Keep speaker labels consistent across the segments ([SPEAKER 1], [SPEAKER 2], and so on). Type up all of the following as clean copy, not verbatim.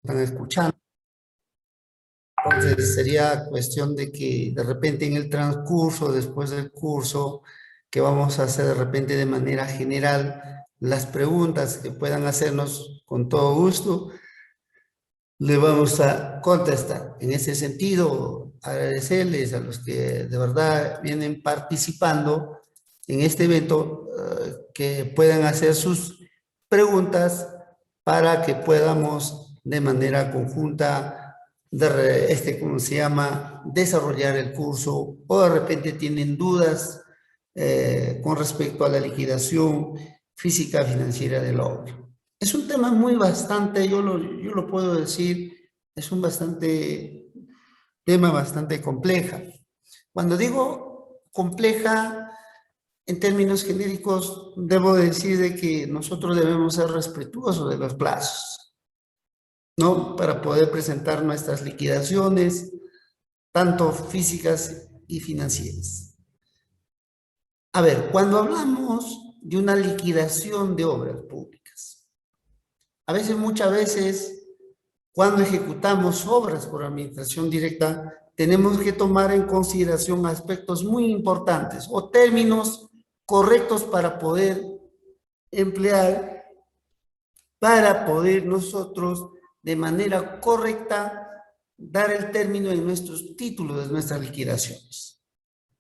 [SPEAKER 1] están escuchando. Entonces sería cuestión de que de repente en el transcurso, después del curso, que vamos a hacer de repente de manera general, las preguntas que puedan hacernos con todo gusto, le vamos a contestar. En ese sentido, agradecerles a los que de verdad vienen participando en este evento, que puedan hacer sus preguntas para que podamos de manera conjunta, ¿cómo se llama?, desarrollar el curso, o de repente tienen dudas con respecto a la liquidación física financiera de la obra. Es un tema muy bastante, yo lo puedo decir, es un tema bastante compleja. Cuando digo compleja, en términos genéricos, debo decir de que nosotros debemos ser respetuosos de los plazos, ¿no? Para poder presentar nuestras liquidaciones, tanto físicas y financieras. A ver, cuando hablamos de una liquidación de obras públicas, muchas veces, cuando ejecutamos obras por administración directa, tenemos que tomar en consideración aspectos muy importantes o términos correctos para poder emplear, para poder nosotros de manera correcta dar el término en nuestros títulos de nuestras liquidaciones.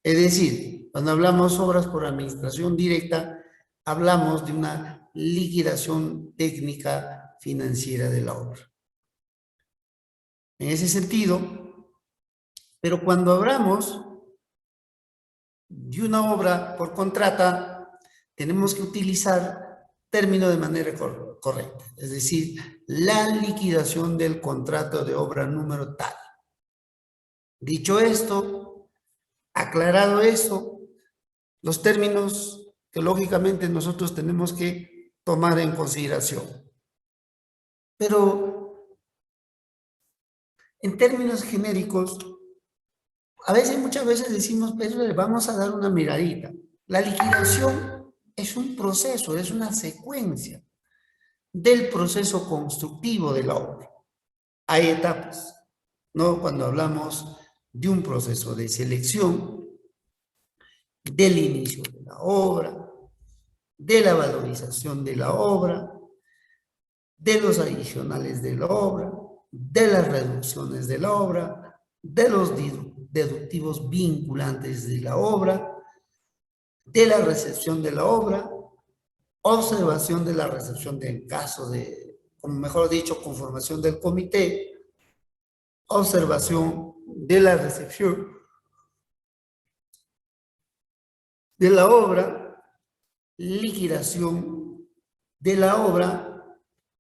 [SPEAKER 1] Es decir, cuando hablamos obras por administración directa, hablamos de una liquidación técnica financiera de la obra. En ese sentido, pero cuando hablamos de una obra por contrata, tenemos que utilizar término de manera correcta, es decir, la liquidación del contrato de obra número tal. Dicho esto, aclarado eso, los términos que lógicamente nosotros tenemos que tomar en consideración. Pero en términos genéricos, muchas veces decimos, pero le vamos a dar una miradita. La liquidación es un proceso, es una secuencia del proceso constructivo de la obra. Hay etapas, ¿no? Cuando hablamos de un proceso de selección, del inicio de la obra, de la valorización de la obra, de los adicionales de la obra, de las reducciones de la obra, de los deductivos vinculantes de la obra, de la recepción de la obra, observación de la recepción del caso de, como mejor dicho, conformación del comité, observación de la recepción de la obra, liquidación de la obra,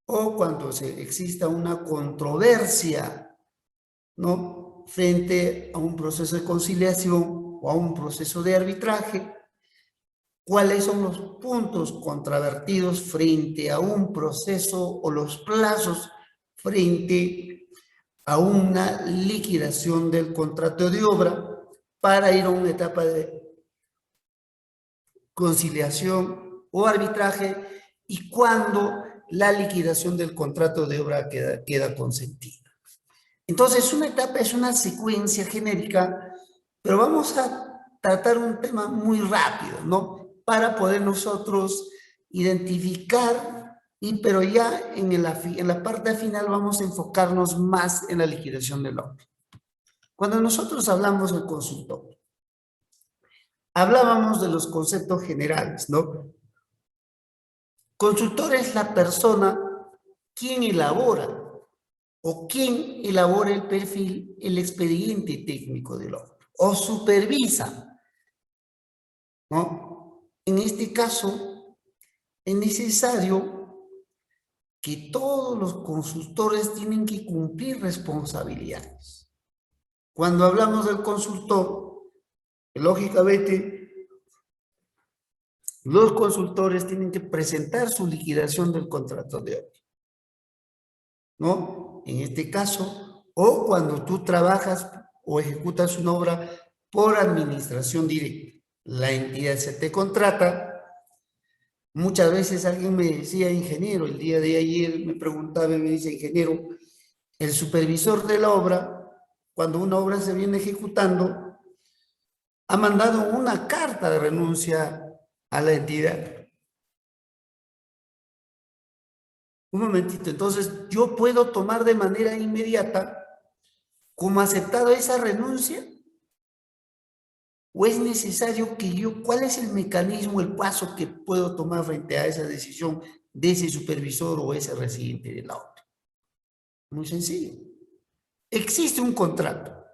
[SPEAKER 1] o cuando exista una controversia, ¿no?, frente a un proceso de conciliación o a un proceso de arbitraje, cuáles son los puntos controvertidos frente a un proceso o los plazos frente a una liquidación del contrato de obra para ir a una etapa de conciliación o arbitraje, y cuando la liquidación del contrato de obra queda consentida. Entonces, una etapa es una secuencia genérica, pero vamos a tratar un tema muy rápido, ¿no?, para poder nosotros identificar, pero ya en la parte final vamos a enfocarnos más en la liquidación del obra. Cuando nosotros hablamos del consultor, hablábamos de los conceptos generales, ¿no? Consultor es la persona quien elabora el perfil, el expediente técnico del obra, o supervisa, ¿no? En este caso, es necesario que todos los consultores tienen que cumplir responsabilidades. Cuando hablamos del consultor, lógicamente, los consultores tienen que presentar su liquidación del contrato de obra, ¿no? En este caso, o cuando tú trabajas o ejecutas una obra por administración directa, la entidad se te contrata. Muchas veces alguien me decía, ingeniero, el día de ayer me preguntaba y me dice, ingeniero, el supervisor de la obra, cuando una obra se viene ejecutando, ha mandado una carta de renuncia a la entidad. Un momentito, entonces yo puedo tomar de manera inmediata como aceptado esa renuncia, o es necesario que yo, ¿cuál es el mecanismo, el paso que puedo tomar frente a esa decisión de ese supervisor o ese residente de la obra? Muy sencillo. Existe un contrato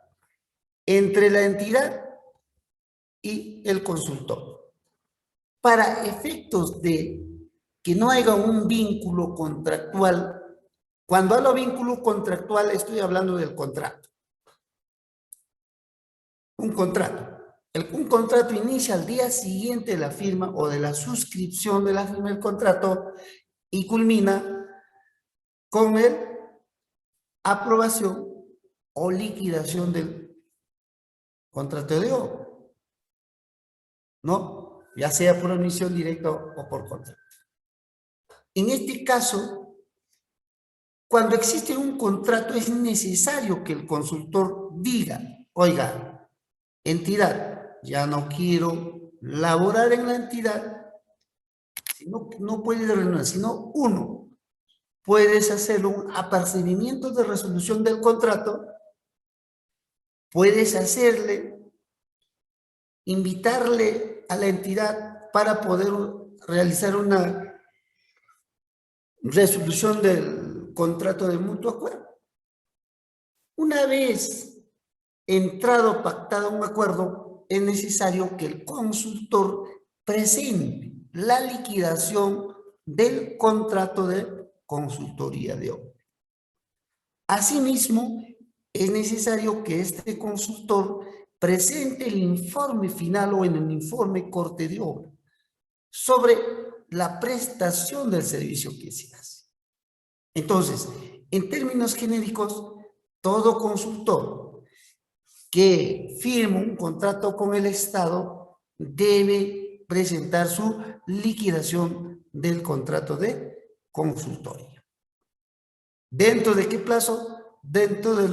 [SPEAKER 1] entre la entidad y el consultor. Para efectos de que no haya un vínculo contractual, cuando hablo de vínculo contractual estoy hablando del contrato. Un contrato. Un contrato inicia al día siguiente de la firma o de la suscripción de la firma del contrato y culmina con la aprobación o liquidación del contrato de obra, ¿no? Ya sea por omisión directa o por contrato. En este caso, cuando existe un contrato es necesario que el consultor diga, oiga, entidad, ya no quiero laborar en la entidad, no puedes renunciar, sino uno, puedes hacer un apercibimiento de resolución del contrato, puedes invitarle a la entidad para poder realizar una resolución del contrato de mutuo acuerdo. Una vez entrado, pactado un acuerdo, es necesario que el consultor presente la liquidación del contrato de consultoría de obra. Asimismo, es necesario que este consultor presente el informe final o en el informe corte de obra sobre la prestación del servicio que se hace. Entonces, en términos genéricos, todo consultor que firma un contrato con el Estado debe presentar su liquidación del contrato de consultoría. ¿Dentro de qué plazo? Dentro de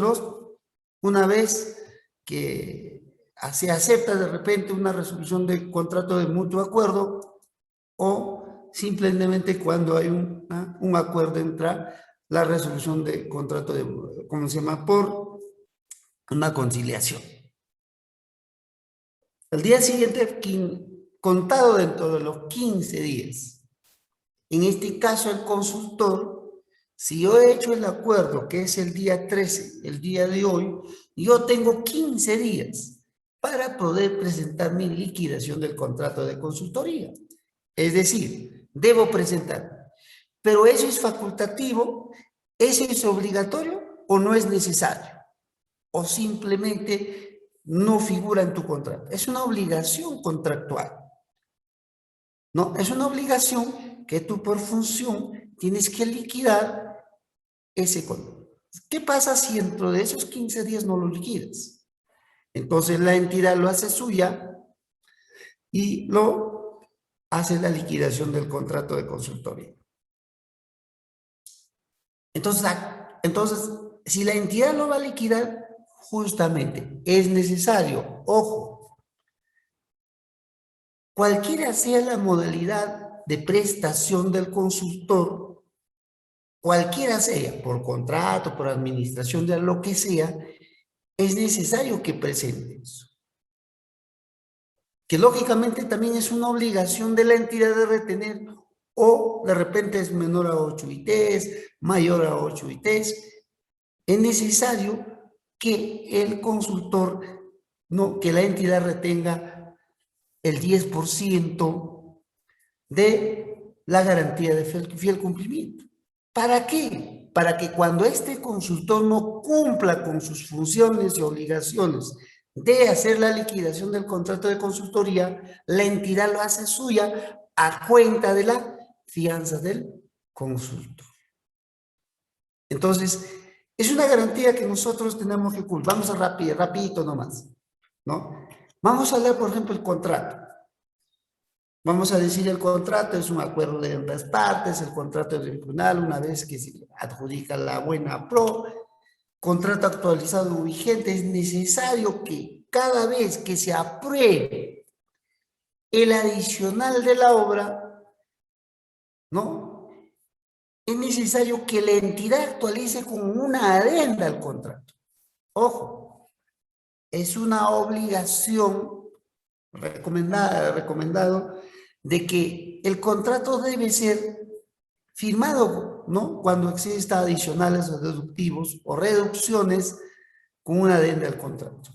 [SPEAKER 1] una vez que se acepta de repente una resolución de contrato de mutuo acuerdo o simplemente cuando hay un acuerdo entre la resolución de contrato de, ¿cómo se llama? Por una conciliación. El día siguiente, contado dentro de los 15 días, en este caso el consultor, si yo he hecho el acuerdo, que es el día 13, el día de hoy, yo tengo 15 días para poder presentar mi liquidación del contrato de consultoría. Es decir, debo presentar. Pero ¿eso es facultativo? ¿Eso es obligatorio o no es necesario? O simplemente no figura en tu contrato. Es una obligación contractual. No, es una obligación que tú por función tienes que liquidar ese contrato. ¿Qué pasa si dentro de esos 15 días no lo liquidas? Entonces la entidad lo hace suya y lo hace la liquidación del contrato de consultoría. Entonces, si la entidad lo va a liquidar, justamente es necesario, ojo, cualquiera sea la modalidad de prestación del consultor, cualquiera sea, por contrato, por administración de lo que sea, es necesario que presente eso. Que lógicamente también es una obligación de la entidad de retener, o de repente es menor a 8 ITs, mayor a 8 ITs, es necesario que el consultor, que la entidad retenga el 10% de la garantía de fiel cumplimiento. ¿Para qué? Para que cuando este consultor no cumpla con sus funciones y obligaciones de hacer la liquidación del contrato de consultoría, la entidad lo hace suya a cuenta de la fianza del consultor. Entonces, es una garantía que nosotros tenemos que cumplir. Vamos a rapidito nomás, ¿no? Vamos a leer, por ejemplo, el contrato. Vamos a decir el contrato es un acuerdo de ambas partes, el contrato del tribunal, una vez que se adjudica la buena pro, contrato actualizado vigente, es necesario que cada vez que se apruebe el adicional de la obra, ¿no? Es necesario que la entidad actualice con una adenda al contrato. Ojo, es una obligación recomendado de que el contrato debe ser firmado, ¿no? Cuando exista adicionales o deductivos o reducciones con una adenda al contrato.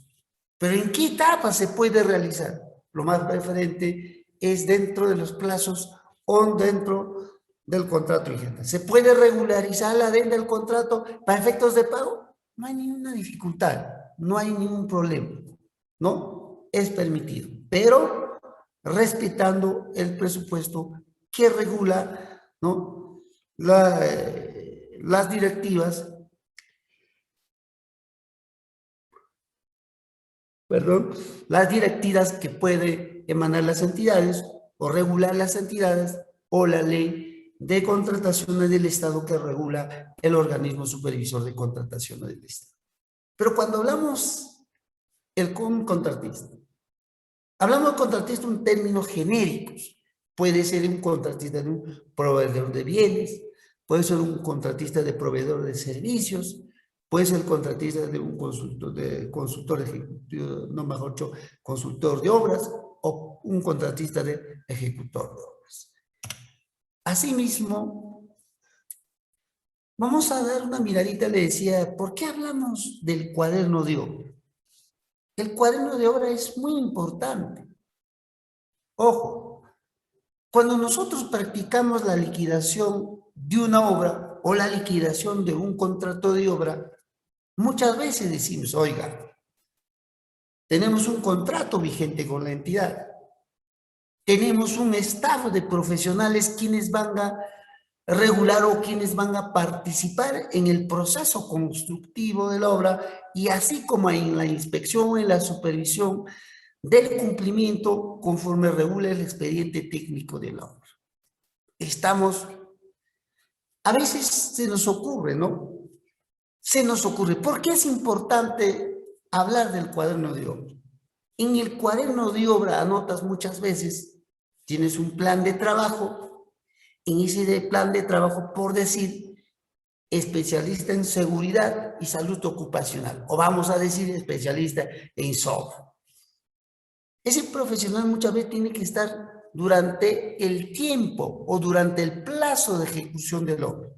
[SPEAKER 1] Pero ¿en qué etapa se puede realizar? Lo más preferente es dentro de los plazos o dentro del contrato vigente. ¿Se puede regularizar la adenda al contrato para efectos de pago? No hay ninguna dificultad, no hay ningún problema, ¿no? Es permitido, pero respetando el presupuesto que regula, ¿no? Las directivas, perdón, las directivas que puede emanar las entidades o regular las entidades o la ley de contrataciones del Estado que regula el organismo supervisor de contrataciones del Estado. Pero cuando hablamos el contratista, hablamos de contratista en términos genéricos. Puede ser un contratista de un proveedor de bienes, puede ser un contratista de proveedor de servicios, puede ser contratista de un consultor ejecutivo, no mejor dicho, consultor de obras o un contratista de ejecutor de obras. Asimismo, vamos a dar una miradita, le decía, ¿por qué hablamos del cuaderno de obra? El cuaderno de obra es muy importante. Ojo, cuando nosotros practicamos la liquidación de una obra o la liquidación de un contrato de obra, muchas veces decimos, oiga, tenemos un contrato vigente con la entidad, tenemos un staff de profesionales quienes van a regular o quienes van a participar en el proceso constructivo de la obra y así como en la inspección, en la supervisión del cumplimiento conforme regula el expediente técnico de la obra. A veces se nos ocurre, ¿no? Se nos ocurre, ¿por qué es importante hablar del cuaderno de obra? En el cuaderno de obra anotas muchas veces, tienes un plan de trabajo, en ese plan de trabajo, por decir, especialista en seguridad y salud ocupacional, o vamos a decir especialista en software. Ese profesional muchas veces tiene que estar durante el tiempo o durante el plazo de ejecución del obra.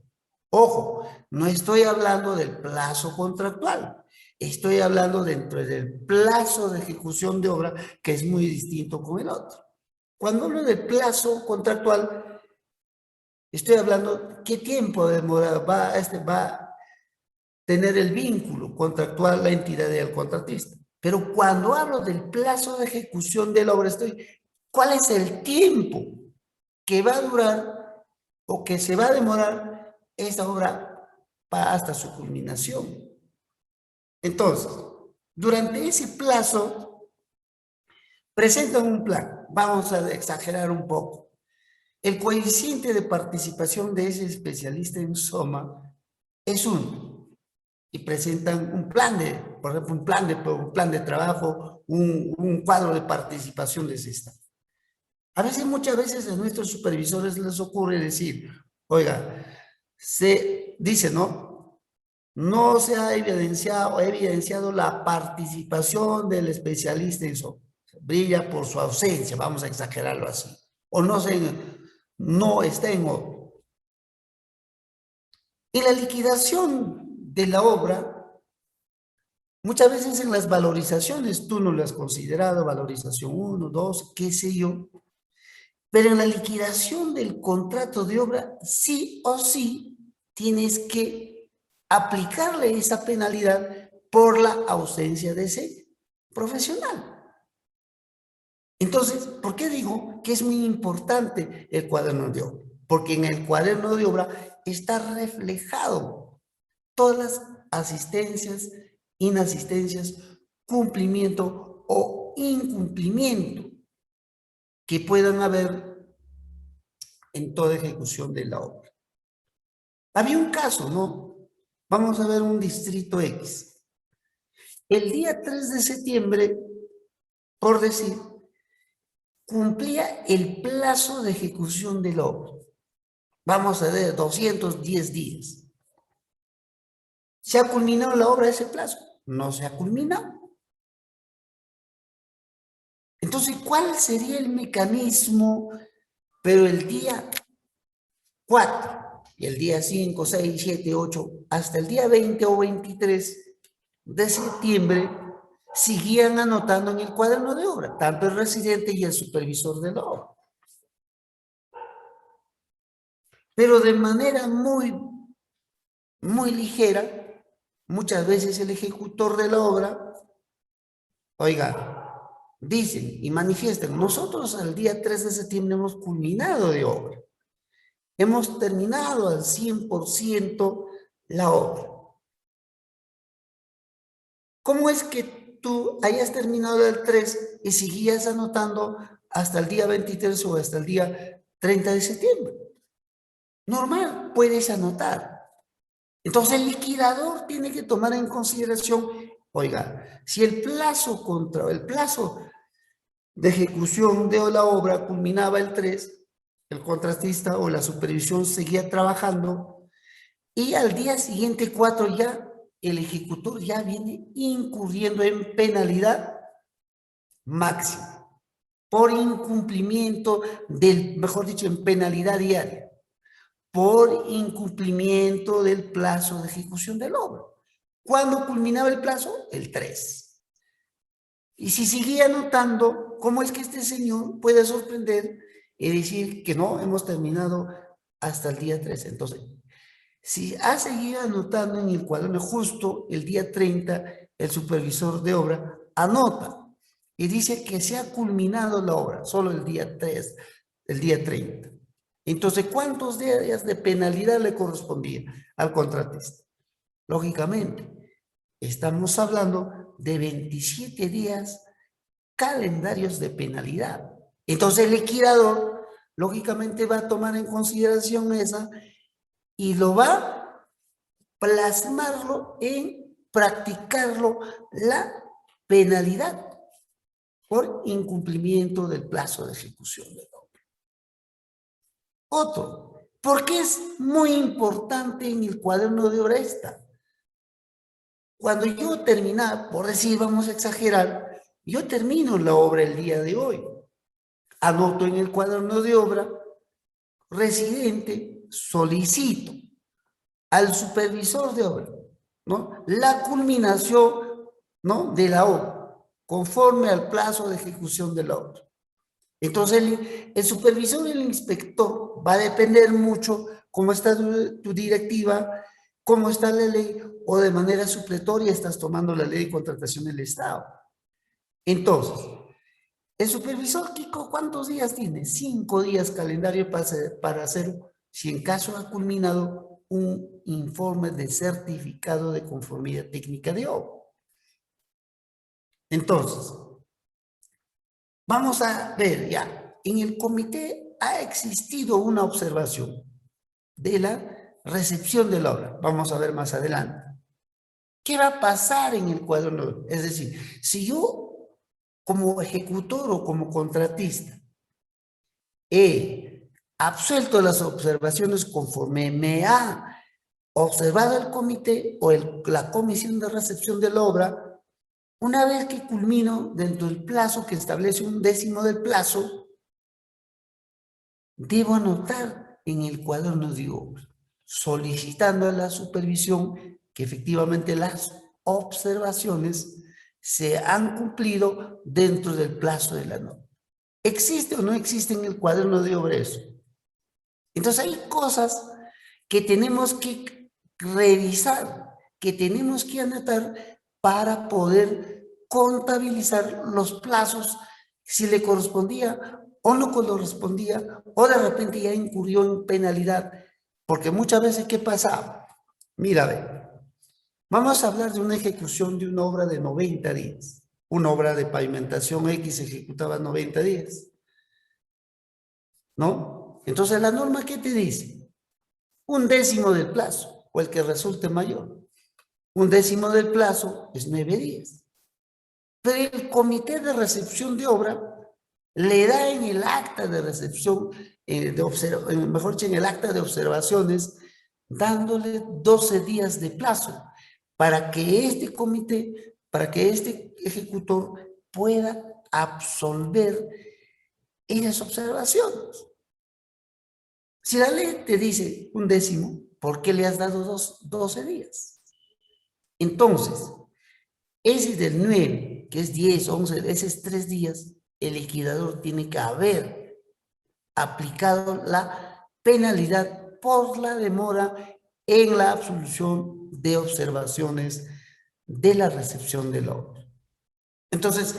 [SPEAKER 1] Ojo, no estoy hablando del plazo contractual, estoy hablando dentro del plazo de ejecución de obra, que es muy distinto con el otro. Cuando hablo del plazo contractual, estoy hablando qué tiempo demora, va a tener el vínculo contractual la entidad del contratista. Pero cuando hablo del plazo de ejecución de la obra, ¿cuál es el tiempo que va a durar o que se va a demorar esta obra hasta su culminación? Entonces, durante ese plazo, presentan un plan. Vamos a exagerar un poco. El coeficiente de participación de ese especialista en SOMA es 1. Y presentan un plan por ejemplo, un plan de trabajo, un cuadro de participación de ese staff. Muchas veces a nuestros supervisores les ocurre decir, oiga, se dice, ¿no? No se ha evidenciado la participación del especialista en eso. Brilla por su ausencia, vamos a exagerarlo así. O no está en obra. Y la liquidación de la obra, muchas veces en las valorizaciones, tú no lo has considerado, valorización 1, 2, qué sé yo, pero en la liquidación del contrato de obra, sí o sí, tienes que aplicarle esa penalidad por la ausencia de ese profesional. Entonces, ¿por qué digo que es muy importante el cuaderno de obra? Porque en el cuaderno de obra está reflejado todas las asistencias, inasistencias, cumplimiento o incumplimiento que puedan haber en toda ejecución de la obra. Había un caso, ¿no? Vamos a ver un distrito X. El día 3 de septiembre, por decir, cumplía el plazo de ejecución de la obra. Vamos a ver, 210 días. ¿Se ha culminado la obra de ese plazo? No se ha culminado. Entonces, ¿cuál sería el mecanismo? Pero el día 4, y el día 5, 6, 7, 8, hasta el día 20 o 23 de septiembre, seguían anotando en el cuaderno de obra, tanto el residente y el supervisor de la obra. Pero de manera muy ligera, muchas veces el ejecutor de la obra, oiga, dicen y manifiestan, nosotros al día 3 de septiembre hemos culminado de obra. Hemos terminado al 100% la obra. ¿Cómo es que tú hayas terminado el 3 y seguías anotando hasta el día 23 o hasta el día 30 de septiembre? Normal, puedes anotar. Entonces el liquidador tiene que tomar en consideración, oiga, si el plazo de ejecución de la obra culminaba el 3, el contratista o la supervisión seguía trabajando y al día siguiente 4 ya el ejecutor ya viene incurriendo en penalidad máxima por incumplimiento mejor dicho, en penalidad diaria, por incumplimiento del plazo de ejecución del obra. ¿Cuándo culminaba el plazo? El 3. Y si seguía anotando, ¿cómo es que este señor puede sorprender y decir que no, hemos terminado hasta el día 3? Entonces, si ha seguido anotando en el cuaderno justo el día 30, el supervisor de obra anota y dice que se ha culminado la obra, solo el día 3, el día 30. Entonces, ¿cuántos días de penalidad le correspondía al contratista? Lógicamente, estamos hablando de 27 días calendarios de penalidad. Entonces, el liquidador, lógicamente, va a tomar en consideración esa y lo va a plasmarlo en practicarlo la penalidad por incumplimiento del plazo de ejecución de la obra. Otro, ¿por qué es muy importante en el cuaderno de obra esta? Cuando yo terminaba, por decir, vamos a exagerar, yo termino la obra el día de hoy. Anoto en el cuaderno de obra, residente, solicito al supervisor de obra, ¿no? La culminación, ¿no?, de la obra, conforme al plazo de ejecución de la obra. Entonces, el supervisor y el inspector va a depender mucho cómo está tu directiva, cómo está la ley, o de manera supletoria estás tomando la ley de contratación del Estado. Entonces, el supervisor, Kiko, ¿cuántos días tiene? 5 días calendario para hacer, si en caso ha culminado, un informe de certificado de conformidad técnica de obra. Entonces, vamos a ver ya. En el comité ha existido una observación de la recepción de la obra. Vamos a ver más adelante. ¿Qué va a pasar en el cuaderno? Es decir, si yo como ejecutor o como contratista he absuelto las observaciones conforme me ha observado el comité o la comisión de recepción de la obra, una vez que culmino dentro del plazo que establece 1/10 del plazo, debo anotar en el cuaderno de obra, solicitando a la supervisión que efectivamente las observaciones se han cumplido dentro del plazo de la norma. ¿Existe o no existe en el cuaderno de obra eso? Entonces hay cosas que tenemos que revisar, que tenemos que anotar para poder contabilizar los plazos, si le correspondía o no correspondía, o de repente ya incurrió en penalidad, porque muchas veces, ¿qué pasaba? Mira, a ver, vamos a hablar de una ejecución de una obra de 90 días. Una obra de pavimentación X se ejecutaba 90 días, ¿no? Entonces, ¿la norma qué te dice? 1/10 del plazo. o el que resulte mayor. 1/10 del plazo es 9 días. Pero el comité de recepción de obra le da en el acta de recepción, mejor dicho, en el acta de observaciones, dándole 12 días de plazo para que este comité, para que este ejecutor pueda absolver esas observaciones. Si la ley te dice 1/10, ¿por qué le has dado 12 días? Entonces, ese del 9, que es 10, 11, esos 3 días, el liquidador tiene que haber aplicado la penalidad por la demora en la absolución de observaciones de la recepción de la obra. Entonces,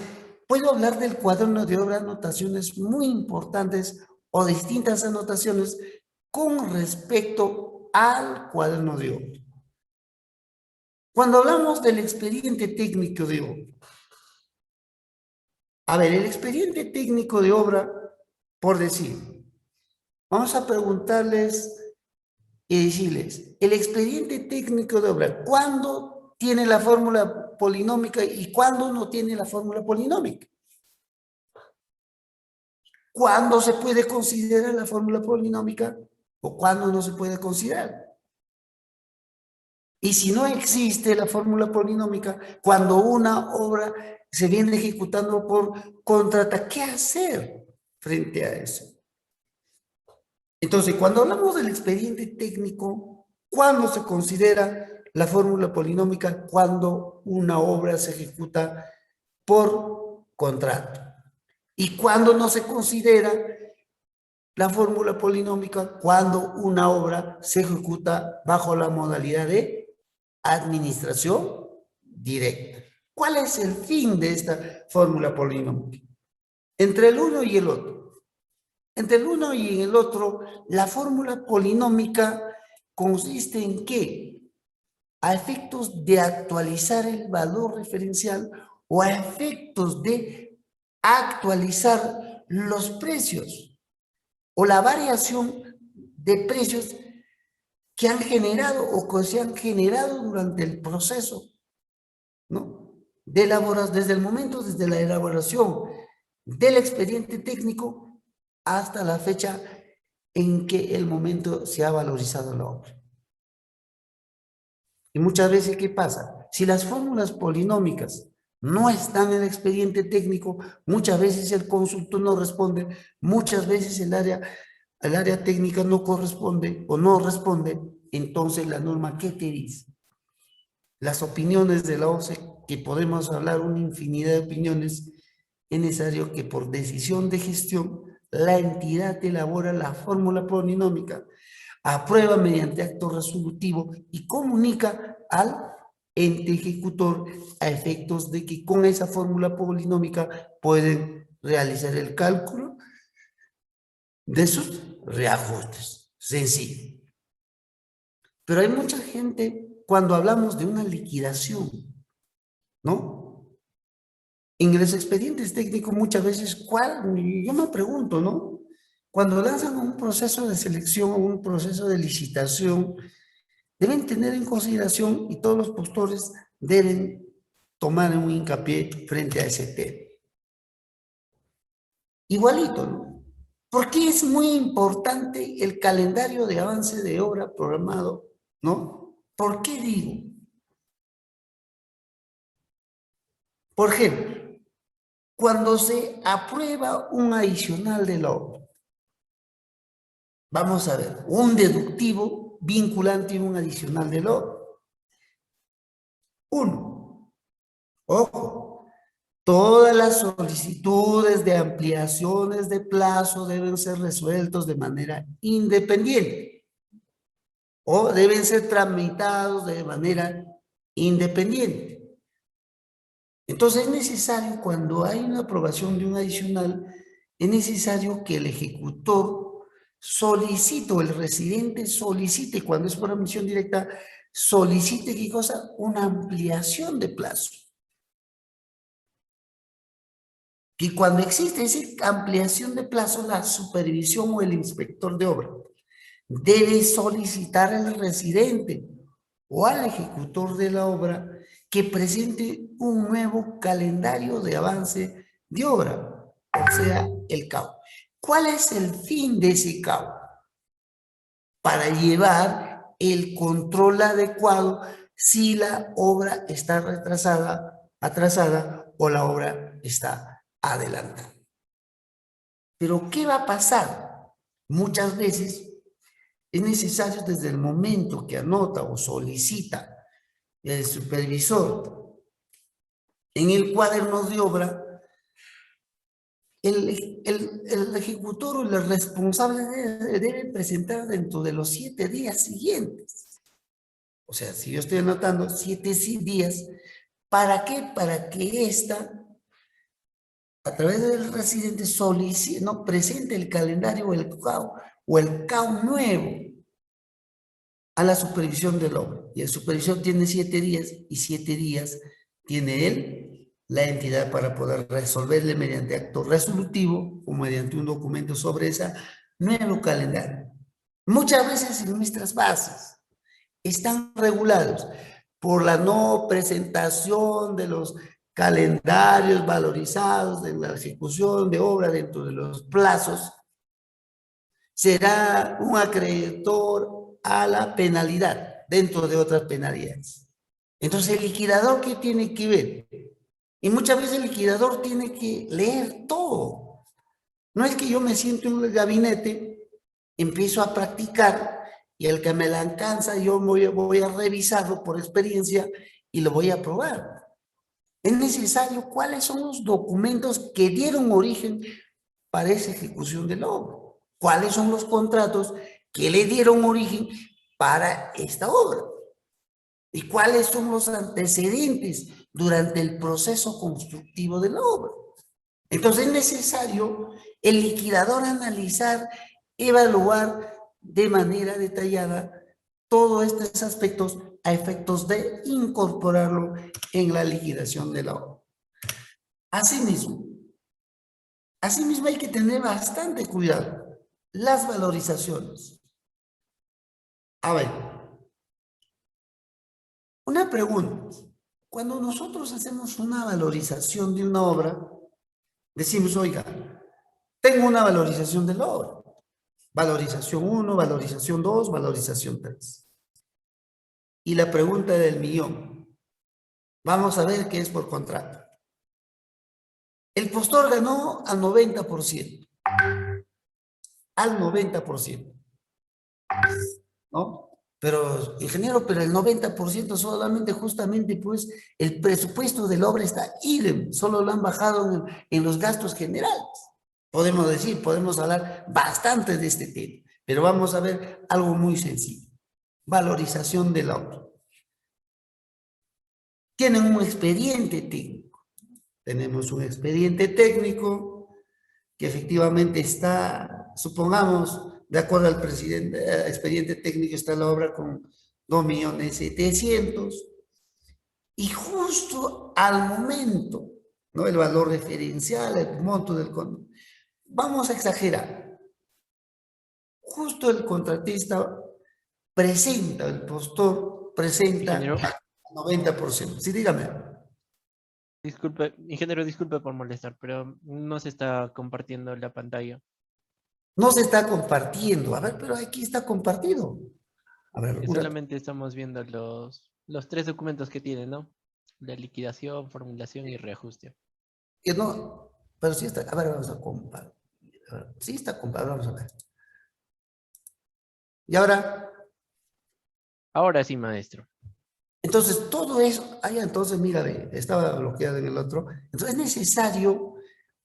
[SPEAKER 1] puedo hablar del cuaderno de obra, anotaciones muy importantes o distintas anotaciones con respecto al cuaderno de obra. Cuando hablamos del expediente técnico de obra, a ver, el expediente técnico de obra, por decir, vamos a preguntarles y decirles, el expediente técnico de obra, ¿cuándo tiene la fórmula polinómica y cuándo no tiene la fórmula polinómica? ¿Cuándo se puede considerar la fórmula polinómica o cuándo no se puede considerar? Y si no existe la fórmula polinómica, cuando una obra se viene ejecutando por contrata, ¿qué hacer frente a eso? Entonces, cuando hablamos del expediente técnico, ¿cuándo se considera la fórmula polinómica? Cuando una obra se ejecuta por contrato. ¿Y cuándo no se considera la fórmula polinómica? Cuando una obra se ejecuta bajo la modalidad de administración directa. ¿Cuál es el fin de esta fórmula polinómica? Entre el uno y el otro. Entre el uno y el otro, la fórmula polinómica consiste en qué? A efectos de actualizar el valor referencial o a efectos de actualizar los precios o la variación de precios que han generado o que se han generado durante el proceso, ¿no? De elaborar, desde el momento, desde la elaboración del expediente técnico hasta la fecha en que el momento se ha valorizado la obra. Y muchas veces, ¿qué pasa? Si las fórmulas polinómicas no están en el expediente técnico, muchas veces el consultor no responde, muchas veces el área técnica no corresponde o no responde, entonces la norma, ¿qué te dice? Las opiniones de la OCE, que podemos hablar una infinidad de opiniones, es necesario que por decisión de gestión la entidad elabora la fórmula polinómica, aprueba mediante acto resolutivo y comunica al ente ejecutor a efectos de que con esa fórmula polinómica pueden realizar el cálculo de sus reajustes. Sencillo. Pero hay mucha gente, cuando hablamos de una liquidación, ¿no? En los expedientes técnicos muchas veces, yo me pregunto, ¿no? Cuando lanzan un proceso de selección o un proceso de licitación, deben tener en consideración y todos los postores deben tomar un hincapié frente a ese tema. Igualito, ¿no? ¿Por qué es muy importante el calendario de avance de obra programado, ¿no? ¿Por qué digo? Por ejemplo, cuando se aprueba un adicional de la obra, vamos a ver, un deductivo vinculante y un adicional de la obra. Uno, ojo, todas las solicitudes de ampliaciones de plazo deben ser resueltos de manera independiente o deben ser tramitados de manera independiente. Entonces es necesario, cuando hay una aprobación de un adicional, es necesario que el ejecutor solicite o el residente solicite, cuando es por admisión directa, solicite, ¿qué cosa? Una ampliación de plazo. Y cuando existe esa ampliación de plazo, la supervisión o el inspector de obra debe solicitar al residente o al ejecutor de la obra que presente un nuevo calendario de avance de obra, o sea, el CAO. ¿Cuál es el fin de ese CAO? Para llevar el control adecuado si la obra está retrasada, atrasada o la obra está adelantada. Pero ¿qué va a pasar? Muchas veces es necesario desde el momento que anota o solicita el supervisor en el cuaderno de obra, el ejecutor o el responsable debe presentar dentro de los 7 días siguientes. O sea, si yo estoy anotando 7 días, ¿para qué? Para que ésta, a través del residente, solicite, no, presente el calendario o el CAO nuevo a la supervisión del obra. Y el supervisor tiene 7 días y 7 días tiene él la entidad para poder resolverle mediante acto resolutivo o mediante un documento sobre ese nuevo calendario. Muchas veces en nuestras bases están regulados por la no presentación de los calendarios valorizados de la ejecución de obra dentro de los plazos, será un acreedor a la penalidad dentro de otras penalidades. Entonces, ¿el liquidador qué tiene que ver? Y muchas veces el liquidador tiene que leer todo. No es que yo me siento en el gabinete, empiezo a practicar y el que me la alcanza yo voy a revisarlo por experiencia y lo voy a probar. Es necesario cuáles son los documentos que dieron origen para esa ejecución de la obra. ¿Cuáles son los contratos que le dieron origen para esta obra? ¿Y cuáles son los antecedentes durante el proceso constructivo de la obra? Entonces es necesario el liquidador analizar, evaluar de manera detallada todos estos aspectos a efectos de incorporarlo en la liquidación de la obra. Asimismo hay que tener bastante cuidado. Las valorizaciones. A ver, una pregunta. Cuando nosotros hacemos una valorización de una obra, decimos, oiga, tengo una valorización de la obra. Valorización 1, valorización 2, valorización 3. Y la pregunta del millón. Vamos a ver qué es por contrato. El postor ganó al 90%. Al 90%. ¿No? Pero, ingeniero, pero el 90% solamente justamente, pues, el presupuesto de la obra está idem, solo lo han bajado en los gastos generales. Podemos decir, podemos hablar bastante de este tema, pero vamos a ver algo muy sencillo. Valorización de la obra. Tienen un expediente técnico. Tenemos un expediente técnico que efectivamente está, supongamos, de acuerdo al expediente técnico, está la obra con 2.700.000 y justo al momento, ¿no? El valor referencial, el monto del contrato, vamos a exagerar, justo el contratista presenta, el postor presenta
[SPEAKER 2] Ingeniero,
[SPEAKER 1] 90%. Sí, dígame.
[SPEAKER 2] disculpe por molestar, pero no se está compartiendo la pantalla.
[SPEAKER 1] No se está compartiendo. A ver, pero aquí está compartido. A ver, un rato.
[SPEAKER 2] Solamente estamos viendo los 3 documentos que tiene, ¿no? La liquidación, formulación y reajuste.
[SPEAKER 1] Que no, pero sí está. A ver, vamos a compartir. Sí está compartido, vamos a ver. Y ahora,
[SPEAKER 2] Ahora sí, maestro.
[SPEAKER 1] entonces todo eso, entonces mira, estaba bloqueado en el otro. Entonces es necesario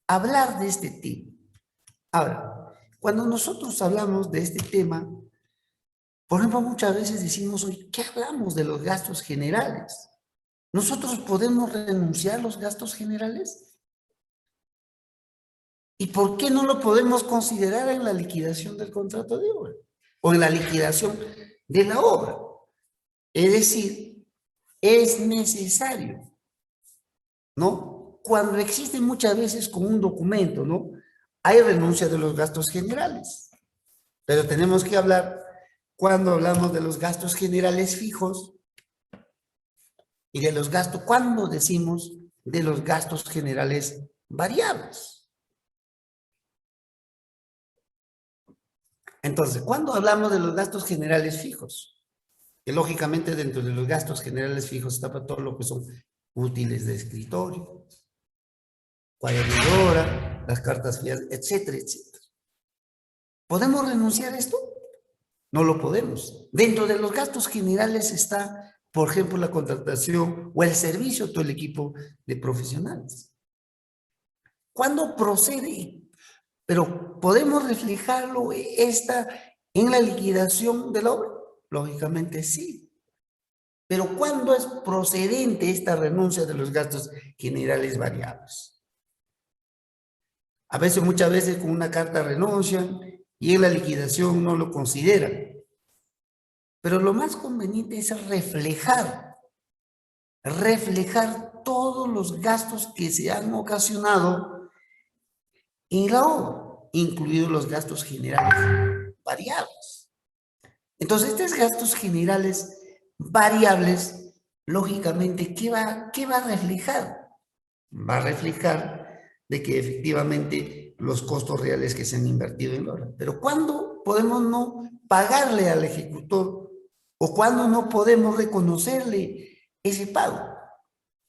[SPEAKER 1] hablar de este tema. Ahora, cuando nosotros hablamos de este tema, por ejemplo, muchas veces decimos, oye, ¿qué hablamos de los gastos generales? ¿Nosotros podemos renunciar a los gastos generales? ¿Y por qué no lo podemos considerar en la liquidación del contrato de obra? O en la liquidación de la obra. Es decir, es necesario, ¿no? Cuando existe muchas veces con un documento, ¿no? Hay renuncia de los gastos generales. Pero tenemos que hablar, cuando hablamos de los gastos generales fijos, Y de los gastos, ¿cuándo decimos de los gastos generales variables? Entonces, ¿cuándo hablamos de los gastos generales fijos? Que lógicamente dentro de los gastos generales fijos está todo lo que son útiles de escritorio, cuaderno de hora, las cartas frías, etcétera, etcétera. ¿Podemos renunciar a esto? No lo podemos. Dentro de los gastos generales está, por ejemplo, la contratación o el servicio a todo el equipo de profesionales. ¿Cuándo procede? Pero ¿podemos reflejarlo en la liquidación de la obra? Lógicamente sí. Pero ¿cuándo es procedente esta renuncia de los gastos generales variables? A veces, muchas veces con una carta renuncian y en la liquidación no lo consideran. Pero lo más conveniente es reflejar todos los gastos que se han ocasionado en la obra, incluidos los gastos generales variables. Entonces, estos gastos generales variables, lógicamente, ¿qué va a reflejar? Va a reflejar de que efectivamente los costos reales que se han invertido en la obra. Pero ¿cuándo podemos no pagarle al ejecutor o cuándo no podemos reconocerle ese pago?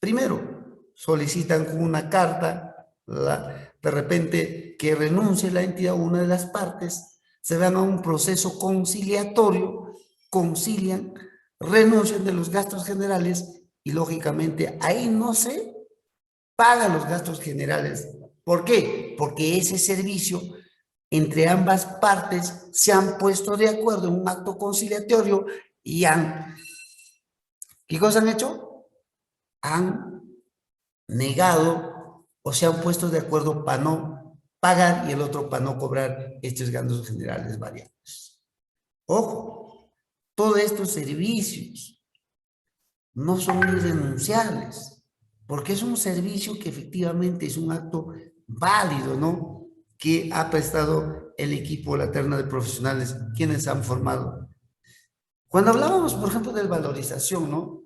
[SPEAKER 1] Primero, solicitan con una carta, de repente que renuncie la entidad o una de las partes, se van a un proceso conciliatorio, concilian, renuncian de los gastos generales y lógicamente ahí no se pagan los gastos generales. ¿Por qué? Porque ese servicio entre ambas partes se han puesto de acuerdo en un acto conciliatorio y ¿qué cosa han hecho? Han negado o se han puesto de acuerdo para no pagar y el otro para no cobrar estos gastos generales variables. Ojo, todos estos servicios no son irrenunciables, porque es un servicio que efectivamente es un acto válido, ¿no? Que ha prestado el equipo, la terna de profesionales, quienes han formado. Cuando hablábamos, por ejemplo, de valorización, ¿no?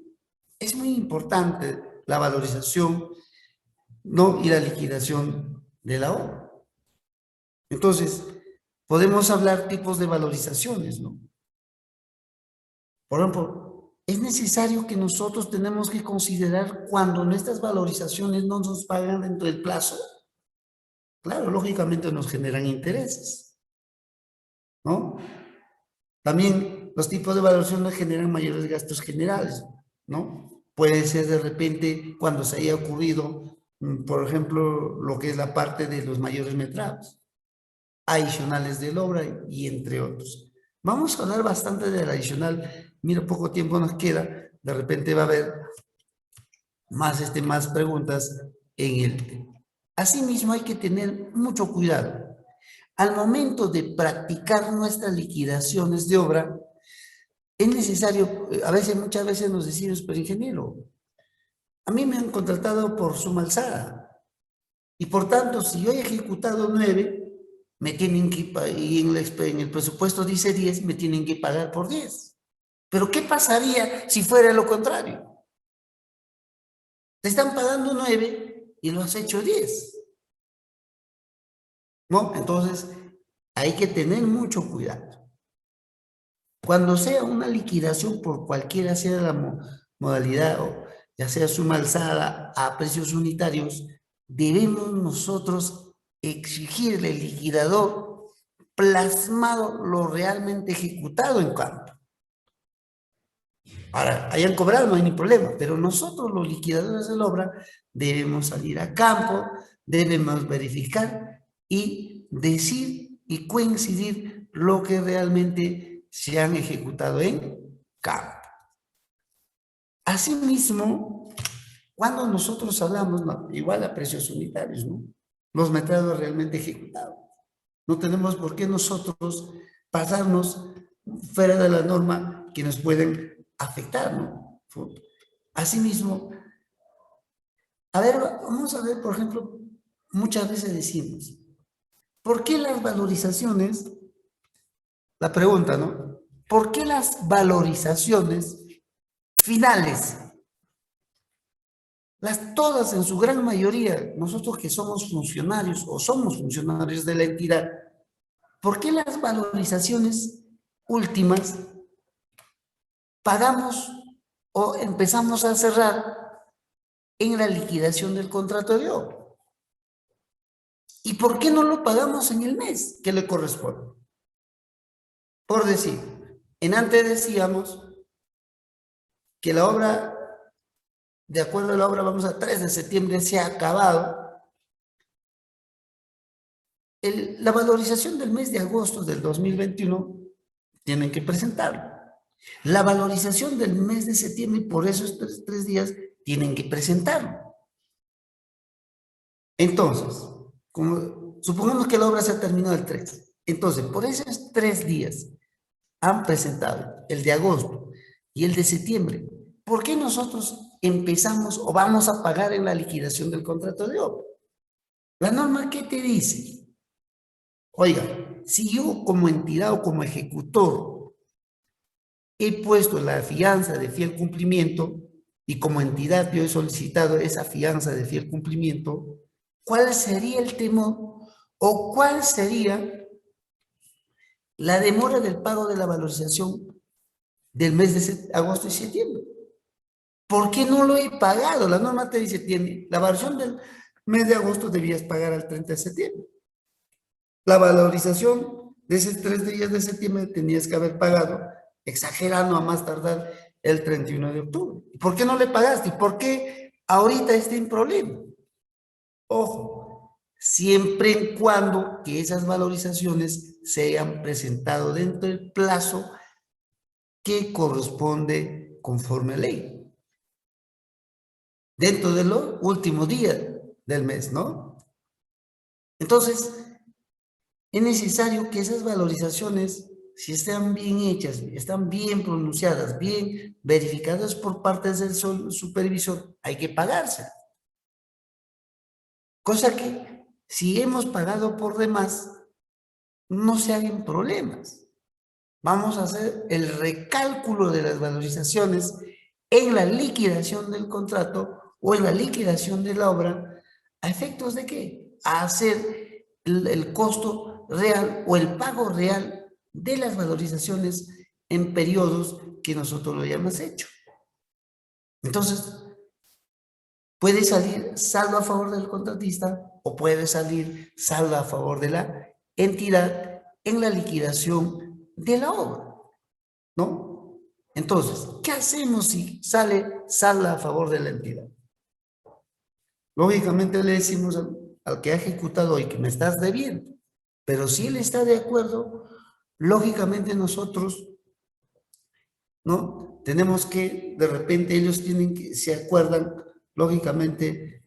[SPEAKER 1] Es muy importante la valorización, ¿no? Y la liquidación de la obra. Entonces, podemos hablar tipos de valorizaciones, ¿no? Por ejemplo, es necesario que nosotros tenemos que considerar cuando nuestras valorizaciones no nos pagan dentro del plazo. Claro, lógicamente nos generan intereses, ¿no? También los tipos de valoración nos generan mayores gastos generales, ¿no? Puede ser de repente cuando se haya ocurrido, por ejemplo, lo que es la parte de los mayores metrados, adicionales de la obra y entre otros. Vamos a hablar bastante del adicional. Mira, poco tiempo nos queda. De repente va a haber más preguntas en el tema. Asimismo, hay que tener mucho cuidado. Al momento de practicar nuestras liquidaciones de obra, es necesario, muchas veces nos decimos, pero ingeniero, a mí me han contratado por suma alzada. Y por tanto, si yo he ejecutado 9, me tienen que, y en el presupuesto dice 10, me tienen que pagar por 10. Pero ¿qué pasaría si fuera lo contrario? Te están pagando 9 y lo has hecho 10. ¿No? Entonces, hay que tener mucho cuidado. Cuando sea una liquidación por cualquiera sea la modalidad, o ya sea suma alzada a precios unitarios, debemos nosotros exigirle al liquidador plasmado lo realmente ejecutado en campo. Ahora, hayan cobrado, no hay ni problema, pero nosotros los liquidadores de la obra debemos salir a campo, debemos verificar y decir y coincidir lo que realmente se han ejecutado en campo. Asimismo, cuando nosotros hablamos, igual a precios unitarios, ¿no? Los metrados realmente ejecutados. No tenemos por qué nosotros pasarnos fuera de la norma que nos pueden afectar, ¿no? Asimismo, a ver, vamos a ver, por ejemplo, muchas veces decimos, ¿por qué las valorizaciones, la pregunta, ¿no? ¿Por qué las valorizaciones finales todas en su gran mayoría, nosotros que somos funcionarios o somos funcionarios de la entidad, ¿por qué las valorizaciones últimas pagamos o empezamos a cerrar en la liquidación del contrato de obra? ¿Y por qué no lo pagamos en el mes que le corresponde? Por decir, en antes decíamos que la obra, de acuerdo a la obra, vamos a 3 de septiembre, se ha acabado. La valorización del mes de agosto del 2021 tienen que presentarlo. La valorización del mes de septiembre, por esos 3 días, tienen que presentarlo. Entonces, supongamos que la obra se ha terminado el 3. Entonces, por esos 3 días han presentado el de agosto y el de septiembre. ¿Por qué nosotros empezamos o vamos a pagar en la liquidación del contrato de obra? La norma, ¿qué te dice? Oiga, si yo como entidad o como ejecutor he puesto la fianza de fiel cumplimiento y como entidad yo he solicitado esa fianza de fiel cumplimiento, ¿cuál sería el temor o cuál sería la demora del pago de la valorización del mes de agosto y septiembre? ¿Por qué no lo he pagado? La norma te dice, la valorización del mes de agosto debías pagar al 30 de septiembre. La valorización de esos 3 días de septiembre tenías que haber pagado, exagerando a más tardar el 31 de octubre. ¿Por qué no le pagaste? ¿Y por qué ahorita está en problema? Ojo, siempre y cuando que esas valorizaciones se hayan presentado dentro del plazo que corresponde conforme a ley. Dentro de los últimos días del mes, ¿no? Entonces, es necesario que esas valorizaciones, si están bien hechas, están bien pronunciadas, bien verificadas por parte del supervisor, hay que pagarse. Cosa que, si hemos pagado por demás, no se hagan problemas. Vamos a hacer el recálculo de las valorizaciones en la liquidación del contrato o en la liquidación de la obra, ¿a efectos de qué? A hacer el costo real o el pago real de las valorizaciones en periodos que nosotros lo hayamos hecho. Entonces, puede salir saldo a favor del contratista o puede salir saldo a favor de la entidad en la liquidación de la obra, ¿no? Entonces, ¿qué hacemos si sale saldo a favor de la entidad? Lógicamente le decimos al que ha ejecutado y que me estás debiendo, pero si él está de acuerdo, lógicamente nosotros, ¿no? Tenemos que, de repente ellos se acuerdan, lógicamente,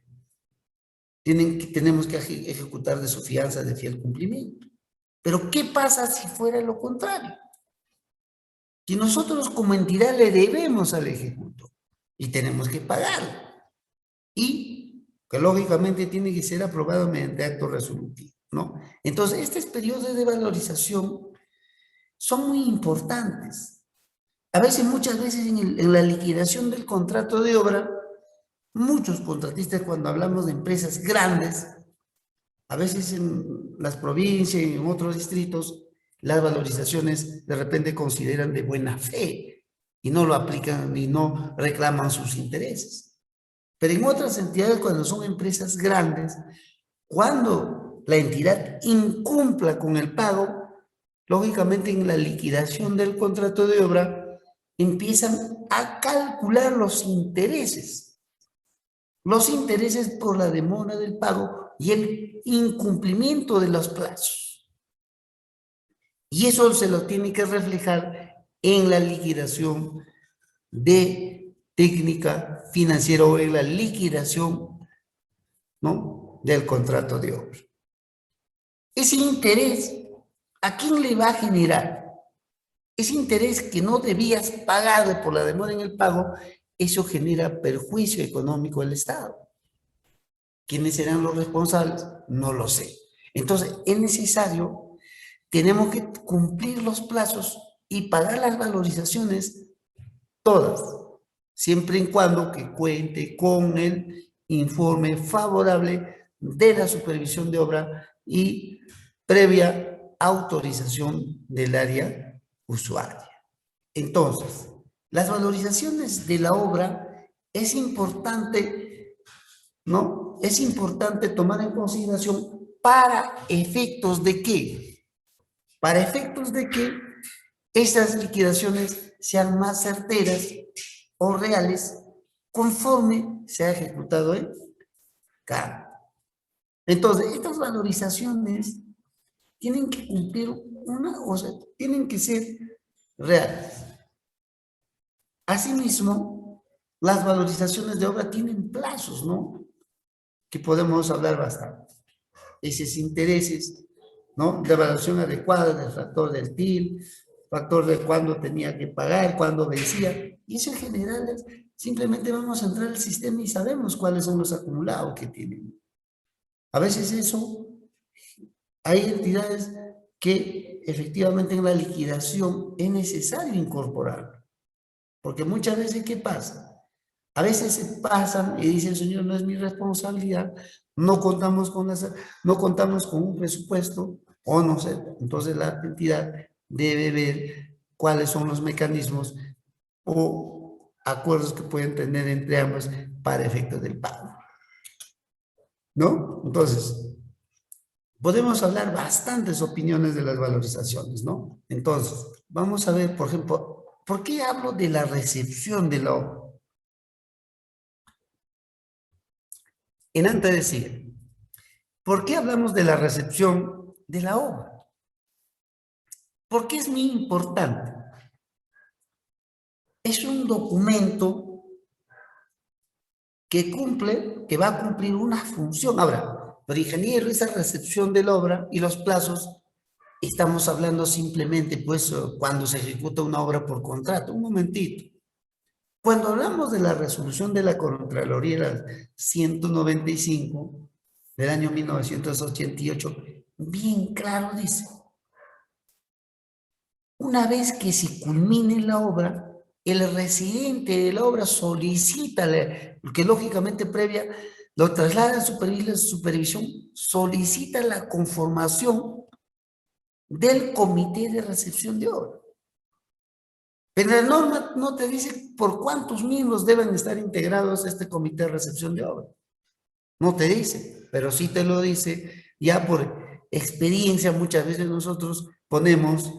[SPEAKER 1] tenemos que ejecutar de su fianza de fiel cumplimiento. Pero ¿qué pasa si fuera lo contrario? Que nosotros como entidad le debemos al ejecutor y tenemos que pagarlo. Y que lógicamente tiene que ser aprobado mediante acto resolutivo, ¿no? Entonces, estos periodos de valorización son muy importantes. A veces, muchas veces en la liquidación del contrato de obra, muchos contratistas, cuando hablamos de empresas grandes, a veces en las provincias y en otros distritos, las valorizaciones de repente consideran de buena fe y no lo aplican y no reclaman sus intereses. Pero en otras entidades, cuando son empresas grandes, cuando la entidad incumpla con el pago, lógicamente en la liquidación del contrato de obra, empiezan a calcular los intereses por la demora del pago y el incumplimiento de los plazos. Y eso se lo tiene que reflejar en la liquidación de técnica financiera o en la liquidación, ¿no?, del contrato de obra. Ese interés, ¿a quién le va a generar? Ese interés que no debías pagar por la demora en el pago, eso genera perjuicio económico al Estado. ¿Quiénes serán los responsables? No lo sé. Entonces, es necesario, tenemos que cumplir los plazos y pagar las valorizaciones todas. siempre y cuando que cuente con el informe favorable de la supervisión de obra y previa autorización del área usuaria. Entonces, las valorizaciones de la obra es importante, ¿no? Es importante tomar en consideración para efectos de qué? Para efectos de que estas liquidaciones sean más certeras o reales conforme se ha ejecutado el cargo. Entonces, estas valorizaciones tienen que cumplir o sea, tienen que ser reales. Asimismo, las valorizaciones de obra tienen plazos, ¿no? Que podemos hablar bastante. Esos intereses, ¿no? De evaluación adecuada del factor del TIL, factor de cuándo tenía que pagar, cuándo vencía. Y eso en general es, simplemente vamos a entrar al sistema y sabemos cuáles son los acumulados que tienen. A veces eso, hay entidades que efectivamente en la liquidación es necesario incorporar. Porque muchas veces, ¿qué pasa? A veces se pasan y dicen, señor, no es mi responsabilidad, no contamos con un presupuesto, o no sé. Entonces la entidad debe ver cuáles son los mecanismos o acuerdos que pueden tener entre ambos para efecto del pago. ¿No? Entonces, podemos hablar bastantes opiniones de las valorizaciones, ¿no? Entonces, vamos a ver, por ejemplo, ¿por qué hablo de la recepción de la obra? En antes decía, ¿por qué hablamos de la recepción de la obra? Porque es muy importante. Es un documento que va a cumplir una función. Ahora, pero ingeniero, esa recepción de la obra y los plazos, estamos hablando simplemente, pues, cuando se ejecuta una obra por contrato. Un momentito. Cuando hablamos de la resolución de la Contraloría 195 del año 1988, bien claro dice, una vez que se culmine la obra, el residente de la obra solicita, que lógicamente previa, lo traslada a supervisión, solicita la conformación del comité de recepción de obra. Pero la norma no te dice por cuántos miembros deben estar integrados este comité de recepción de obra. No te dice, pero sí te lo dice. Ya por experiencia muchas veces nosotros ponemos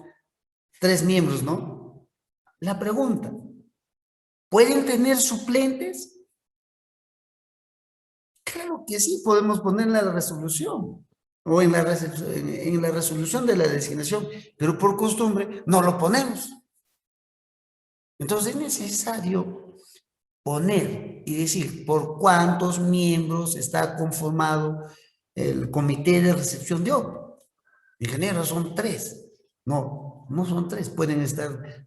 [SPEAKER 1] 3 miembros, ¿no? La pregunta, ¿pueden tener suplentes? Claro que sí, podemos poner en la resolución o en la resolución de la designación, pero por costumbre no lo ponemos. Entonces es necesario poner y decir por cuántos miembros está conformado el comité de recepción de obra. Ingenieros son 3. No, no son 3, pueden estar,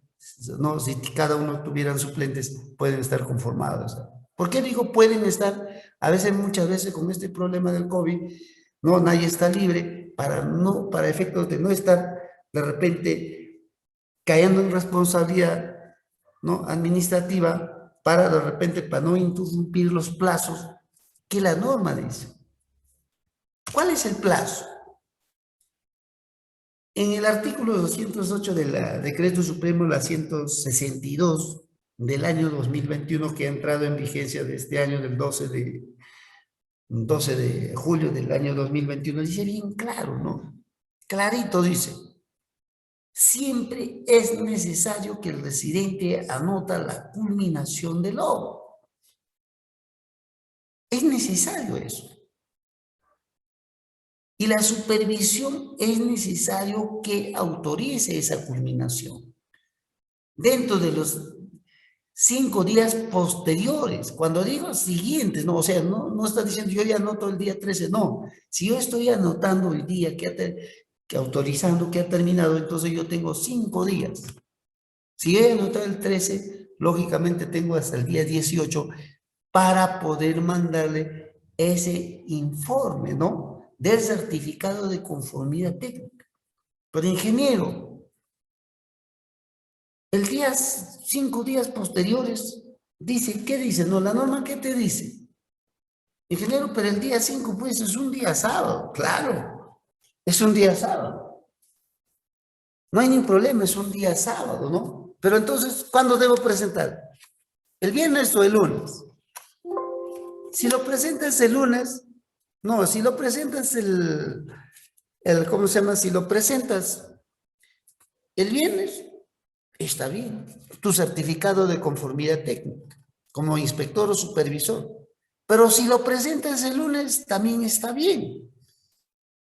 [SPEAKER 1] no, si cada uno tuvieran suplentes, pueden estar conformados. ¿Por qué digo pueden estar? A veces, muchas veces con este problema del COVID, no, nadie está libre para efectos de no estar de repente cayendo en responsabilidad, ¿no?, administrativa, para de repente, para no interrumpir los plazos que la norma dice. ¿Cuál es el plazo? En el artículo 208 del Decreto Supremo, la 162 del año 2021, que ha entrado en vigencia de este año, del 12 de julio del año 2021, dice bien claro, ¿no? Clarito dice, siempre es necesario que el residente anota la culminación del obra. Es necesario eso. Y la supervisión es necesario que autorice esa culminación. Dentro de los 5 días posteriores, cuando digo siguientes, no, o sea, no está diciendo yo ya anoto el día 13, no. Si yo estoy anotando el día que autorizando que ha terminado, entonces yo tengo 5 días. Si he anotado el 13, lógicamente tengo hasta el día 18 para poder mandarle ese informe, ¿no?, del certificado de conformidad técnica. Pero ingeniero, 5 días posteriores, Dice, ¿qué dice? No, la norma, ¿qué te dice? Ingeniero, pero el día 5, pues, es un día sábado. Claro, es un día sábado. No hay ningún problema, es un día sábado, ¿no? Pero entonces, ¿cuándo debo presentar? ¿El viernes o el lunes? Si lo presentas el lunes, no, si lo presentas ¿cómo se llama? Si lo presentas el viernes, está bien. Tu certificado de conformidad técnica, como inspector o supervisor. Pero si lo presentas el lunes, también está bien.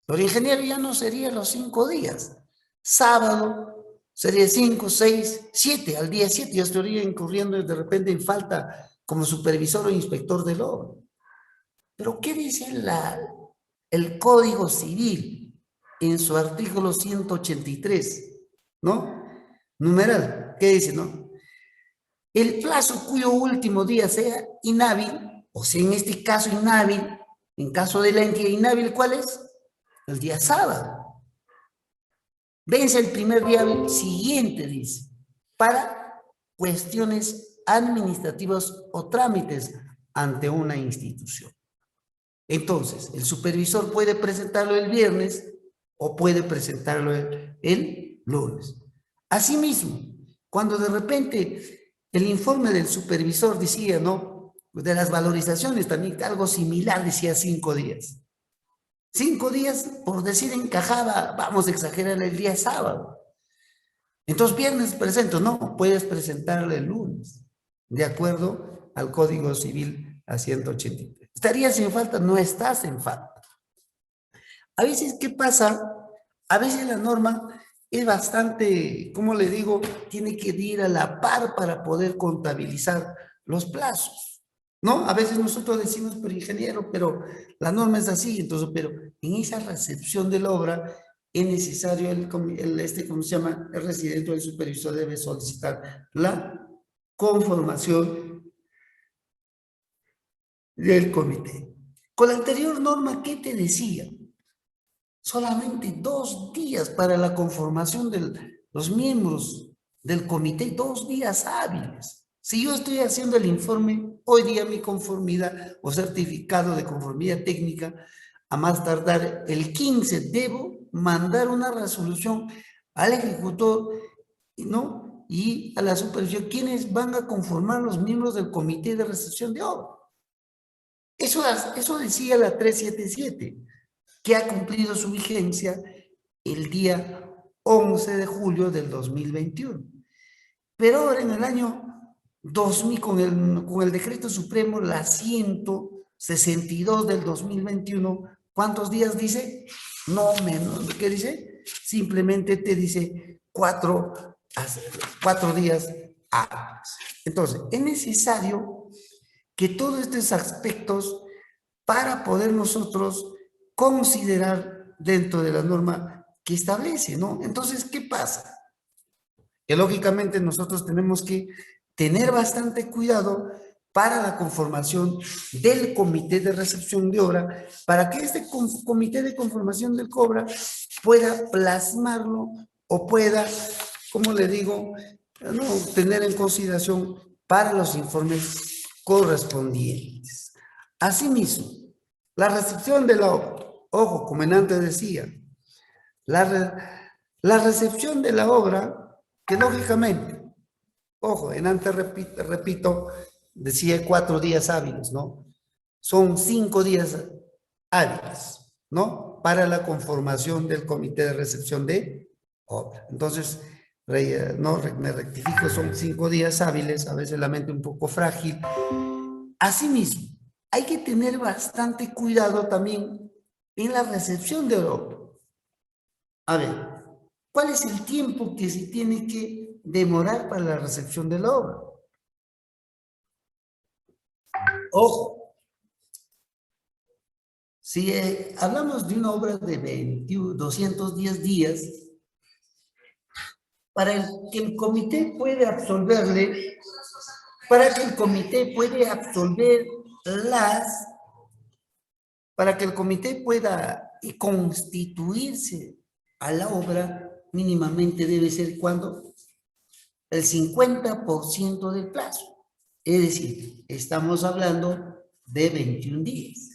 [SPEAKER 1] Pero ingeniero ya no sería los 5 días. Sábado sería 5, 6, 7. Al día 7 yo estaría incurriendo de repente en falta como supervisor o inspector del obra. Pero ¿qué dice el Código Civil en su artículo 183? ¿No? Numeral, ¿qué dice, no? El plazo cuyo último día sea inhábil, o sea, en este caso inhábil, en caso de la entidad inhábil, ¿cuál es? El día sábado. Vence el primer día siguiente, dice, para cuestiones administrativas o trámites ante una institución. Entonces, el supervisor puede presentarlo el viernes o puede presentarlo el lunes. Asimismo, cuando de repente el informe del supervisor decía, ¿no? De las valorizaciones también, algo similar, decía 5 días. 5 días, por decir, encajaba, vamos a exagerar, el día sábado. Entonces, viernes presento, no, puedes presentarle el lunes, de acuerdo al Código Civil a 183. ¿Estarías en falta? No estás en falta. A veces, ¿qué pasa? A veces la norma es bastante, ¿cómo le digo? Tiene que ir a la par para poder contabilizar los plazos, ¿no? A veces nosotros decimos, pero ingeniero, pero la norma es así, entonces, pero en esa recepción de la obra es necesario, ¿cómo se llama? El residente o el supervisor debe solicitar la conformación del comité. Con la anterior norma, ¿qué te decía? Solamente 2 días para la conformación de los miembros del comité, 2 días hábiles. Si yo estoy haciendo el informe, hoy día mi conformidad o certificado de conformidad técnica, a más tardar el 15, debo mandar una resolución al ejecutor, ¿no? Y a la supervisión, quienes van a conformar los miembros del comité de recepción de obra. Eso decía la 377, que ha cumplido su vigencia el día 11 de julio del 2021. Pero ahora en el año 2000, con el decreto supremo, la 162 del 2021, ¿cuántos días dice? No menos, ¿qué dice? Simplemente te dice 4 días hábiles. Entonces, es necesario que todos estos aspectos para poder nosotros considerar dentro de la norma que establece, ¿no? Entonces, ¿qué pasa? Que lógicamente nosotros tenemos que tener bastante cuidado para la conformación del comité de recepción de obra, para que este comité de conformación del COBRA pueda plasmarlo o pueda, como le digo, no, tener en consideración para los informes correspondientes. Asimismo, la recepción de la obra, ojo, como antes decía, la recepción de la obra, que lógicamente, ojo, antes repito, decía 4 días hábiles, ¿no? Son 5 días hábiles, ¿no? Para la conformación del comité de recepción de obra. Entonces, no, me rectifico, son 5 días hábiles, a veces la mente un poco frágil. Asimismo, hay que tener bastante cuidado también en la recepción de obra. A ver, ¿cuál es el tiempo que se tiene que demorar para la recepción de la obra? Ojo, si hablamos de una obra de 210 días, para que el comité pueda absolverle, para que el comité pueda absolver para que el comité pueda constituirse a la obra, mínimamente debe ser, ¿cuándo? El 50% del plazo. Es decir, estamos hablando de 21 días.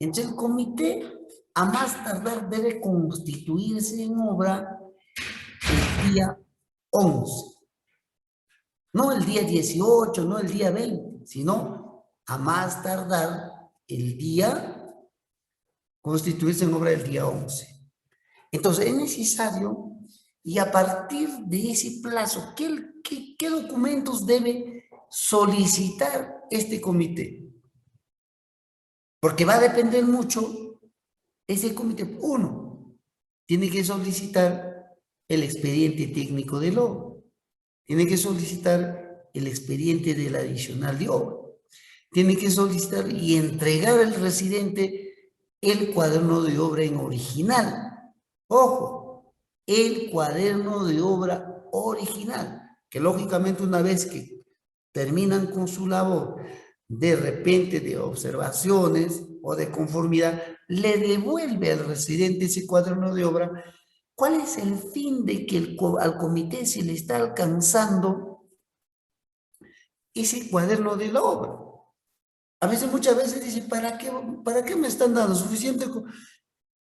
[SPEAKER 1] Entonces el comité a más tardar debe constituirse en obra el día 11. No el día 18, no el día 20, sino a más tardar el día, constituirse en obra el día 11. Entonces es necesario, y a partir de ese plazo, ¿qué documentos debe solicitar este comité? Porque va a depender mucho ese comité. Uno, tiene que solicitar el expediente técnico del obra. Tiene que solicitar el expediente del adicional de obra. Tiene que solicitar y entregar al residente el cuaderno de obra en original. Ojo, el cuaderno de obra original, que lógicamente una vez que terminan con su labor, de repente de observaciones o de conformidad, le devuelve al residente ese cuaderno de obra. ¿Cuál es el fin de que al comité se le está alcanzando ese cuaderno de la obra? A veces, muchas veces dicen, ¿para qué me están dando suficiente?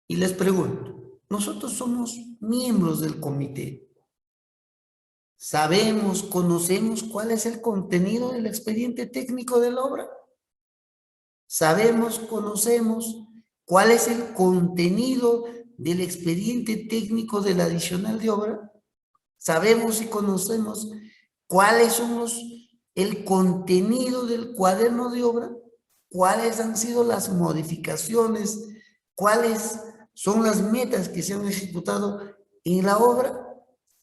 [SPEAKER 1] Y les pregunto, nosotros somos miembros del comité. ¿Sabemos, conocemos cuál es el contenido del expediente técnico de la obra? ¿Sabemos, conocemos cuál es el contenido del expediente técnico del adicional de obra? ¿Sabemos y conocemos cuáles son el contenido del cuaderno de obra? ¿Cuáles han sido las modificaciones? ¿Cuáles son las metas que se han ejecutado en la obra?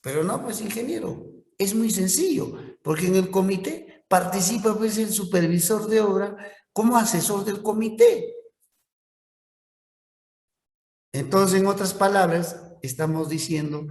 [SPEAKER 1] Pero no, pues ingeniero, es muy sencillo, porque en el comité participa pues el supervisor de obra como asesor del comité. Entonces, en otras palabras, estamos diciendo,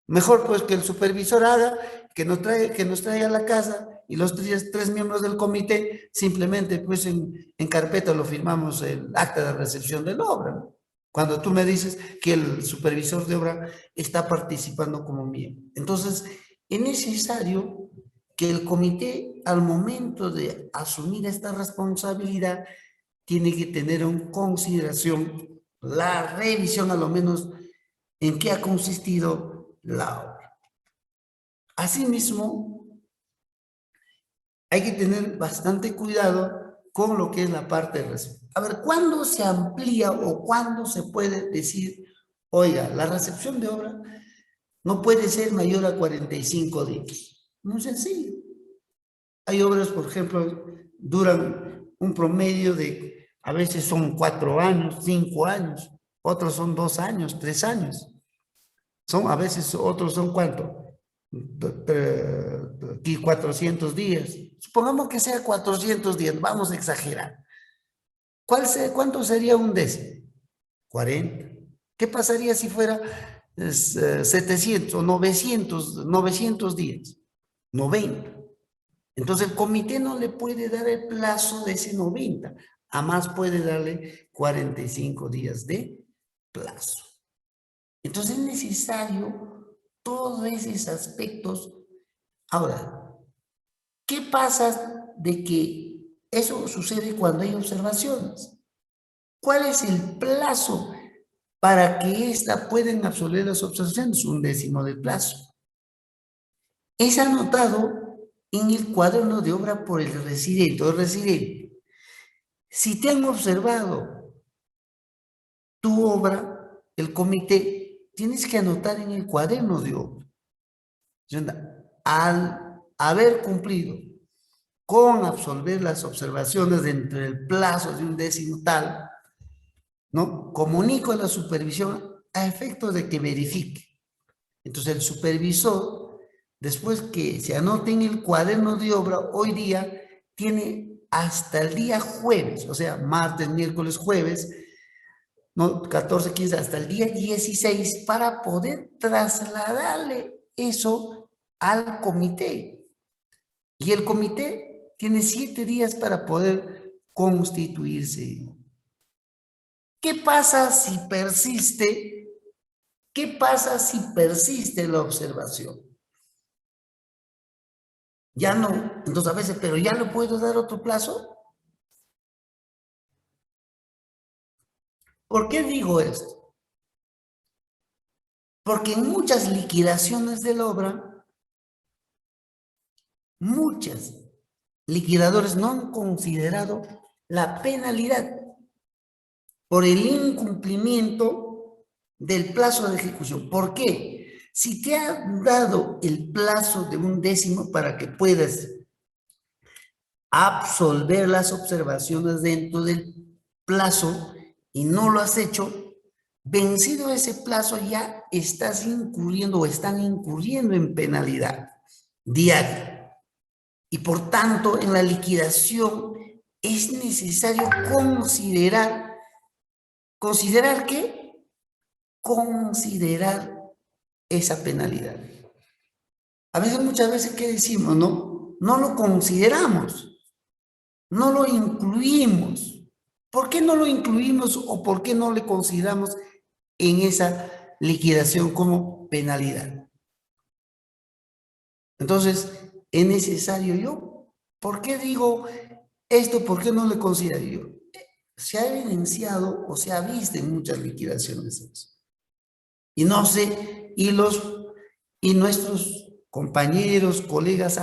[SPEAKER 1] mejor pues que el supervisor haga, que nos traiga a la casa y los tres miembros del comité, simplemente pues en carpeta lo firmamos el acta de recepción de la obra, ¿no? Cuando tú me dices que el supervisor de obra está participando como miembro. Entonces, es necesario que el comité, al momento de asumir esta responsabilidad, tiene que tener en consideración la revisión, a lo menos, en qué ha consistido la obra. Asimismo, hay que tener bastante cuidado con lo que es la parte de recepción. A ver, ¿cuándo se amplía o cuándo se puede decir, oiga, la recepción de obra no puede ser mayor a 45 días? Muy sencillo. Hay obras, por ejemplo, duran un promedio de, a veces son 4 años, 5 años, otros son 2 años, 3 años. A veces otros son ¿cuánto? 400 días. Supongamos que sea 400 días, vamos a exagerar. ¿Cuánto sería un décimo? 40. ¿Qué pasaría si fuera 700 o 900 días? 90. Entonces el comité no le puede dar el plazo de ese 90, a más puede darle 45 días de plazo. Entonces es necesario todos esos aspectos. Ahora, ¿qué pasa de que eso sucede cuando hay observaciones? ¿Cuál es el plazo para que ésta puedan absolver las observaciones? Un décimo de plazo. Es anotado en el cuaderno de obra por el residente o residente. Si te han observado tu obra, el comité, tienes que anotar en el cuaderno de obra. Al haber cumplido con absolver las observaciones dentro del plazo de un décimo tal, ¿no? Comunico a la supervisión a efectos de que verifique. Entonces el supervisor, después que se anote en el cuaderno de obra, hoy día tiene hasta el día jueves, o sea, martes, miércoles, jueves, ¿no? 14, 15, hasta el día 16 para poder trasladarle eso al comité. Y el comité tiene 7 días para poder constituirse. ¿Qué pasa si persiste? ¿Qué pasa si persiste la observación? Ya no, entonces a veces, pero ya le puedo dar otro plazo. ¿Por qué digo esto? Porque en muchas liquidaciones de la obra, muchas liquidadores no han considerado la penalidad por el incumplimiento del plazo de ejecución. ¿Por qué? Si te ha dado el plazo de 1/10 para que puedas absolver las observaciones dentro del plazo y no lo has hecho, vencido ese plazo ya estás incurriendo o están incurriendo en penalidad diaria. Y por tanto, en la liquidación es necesario ¿considerar qué? Considerar esa penalidad. A veces, muchas veces, ¿qué decimos? No lo consideramos. No lo incluimos. ¿Por qué no lo incluimos o por qué no le consideramos en esa liquidación como penalidad? Entonces, es necesario yo. ¿Por qué digo esto? ¿Por qué no le considero yo? Se ha evidenciado o se ha visto en muchas liquidaciones eso. Y no sé, y nuestros compañeros, colegas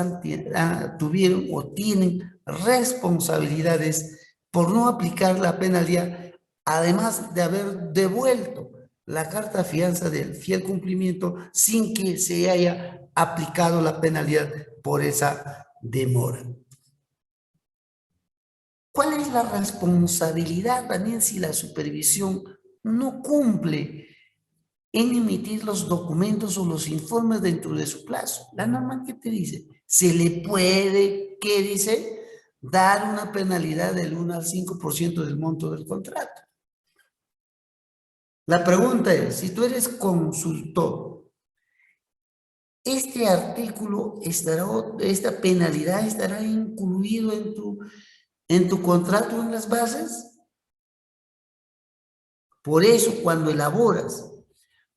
[SPEAKER 1] tuvieron o tienen responsabilidades por no aplicar la penalidad, además de haber devuelto la carta fianza del fiel cumplimiento sin que se haya aplicado la penalidad por esa demora. ¿Cuál es la responsabilidad también si la supervisión no cumple en emitir los documentos o los informes dentro de su plazo? La norma, ¿qué te dice? Se le puede, ¿qué dice? Dar una penalidad del 1 al 5% del monto del contrato. La pregunta es, si tú eres consultor, ¿este artículo estará, esta penalidad estará incluido en tu contrato, en las bases? Por eso, cuando elaboras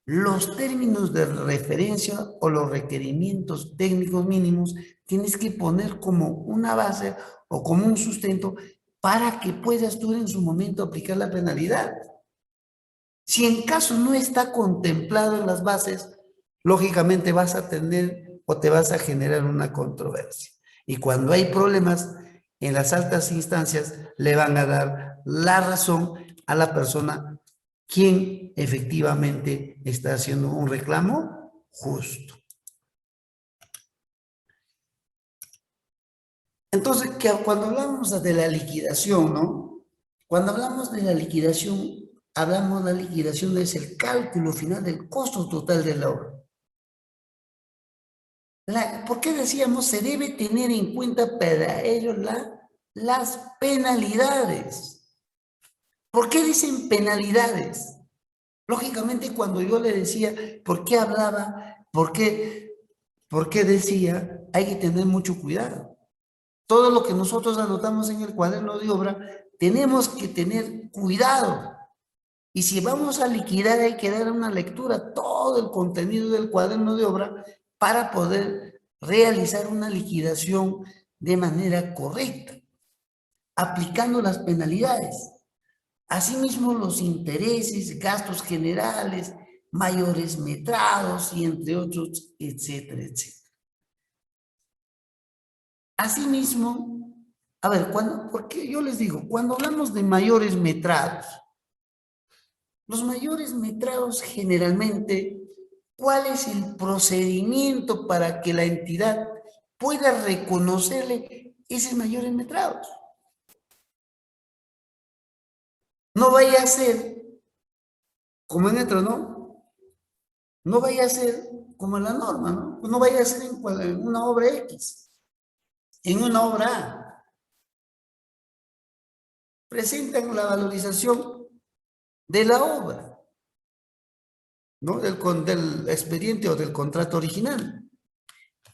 [SPEAKER 1] los términos de referencia o los requerimientos técnicos mínimos, tienes que poner como una base o como un sustento para que puedas tú en su momento aplicar la penalidad. Si en caso no está contemplado en las bases, lógicamente vas a tener o te vas a generar una controversia. Y cuando hay problemas en las altas instancias, le van a dar la razón a la persona quien efectivamente está haciendo un reclamo justo. Entonces, cuando hablamos de la liquidación, ¿no? Cuando hablamos de la liquidación, hablamos de la liquidación, es el cálculo final del costo total de la obra. ¿Por qué decíamos se debe tener en cuenta para ello las penalidades? ¿Por qué dicen penalidades? Lógicamente, cuando yo le decía, ¿por qué hablaba? ¿Por qué decía? Hay que tener mucho cuidado. Todo lo que nosotros anotamos en el cuaderno de obra, tenemos que tener cuidado. Y si vamos a liquidar, hay que dar una lectura, todo el contenido del cuaderno de obra, para poder realizar una liquidación de manera correcta, aplicando las penalidades. Asimismo, los intereses, gastos generales, mayores metrados y entre otros, etcétera, etcétera. Asimismo, a ver, porque yo les digo, cuando hablamos de mayores metrados, los mayores metrados generalmente, ¿cuál es el procedimiento para que la entidad pueda reconocerle esos mayores metrados? No vaya a ser como en otro, ¿no? No vaya a ser como en la norma, ¿no? No vaya a ser en una obra X, en una obra A. Presentan la valorización de la obra, ¿no? Del expediente o del contrato original.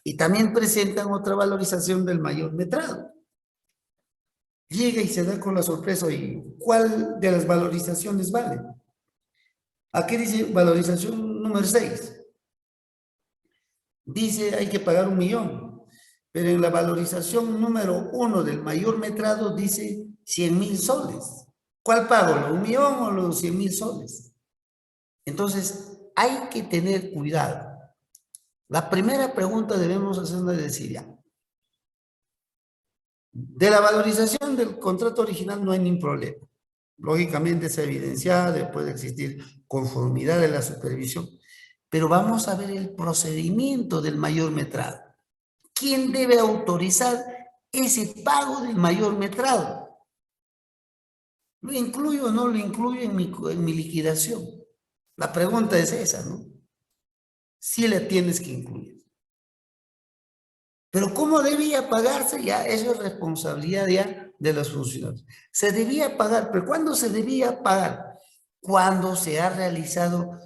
[SPEAKER 1] Y también presentan otra valorización del mayor metrado. Llega y se da con la sorpresa, ¿y cuál de las valorizaciones vale? Aquí dice valorización número 6. Dice hay que pagar 1 millón. pero en la valorización número 1 del mayor metrado dice 100.000 soles. ¿Cuál pago? ¿Los 1.000.000 o los 100.000 soles? Entonces, hay que tener cuidado. La primera pregunta debemos hacernos es decir ya. De la valorización del contrato original no hay ningún problema. Lógicamente se evidencia, puede existir conformidad de la supervisión, pero vamos a ver el procedimiento del mayor metrado. ¿Quién debe autorizar ese pago del mayor metrado? ¿Lo incluyo o no lo incluyo en mi liquidación? La pregunta es esa, ¿no? Sí la tienes que incluir. Pero ¿cómo debía pagarse? Ya, eso es responsabilidad ya de los funcionarios. Se debía pagar, pero ¿cuándo se debía pagar? Cuando se ha realizado,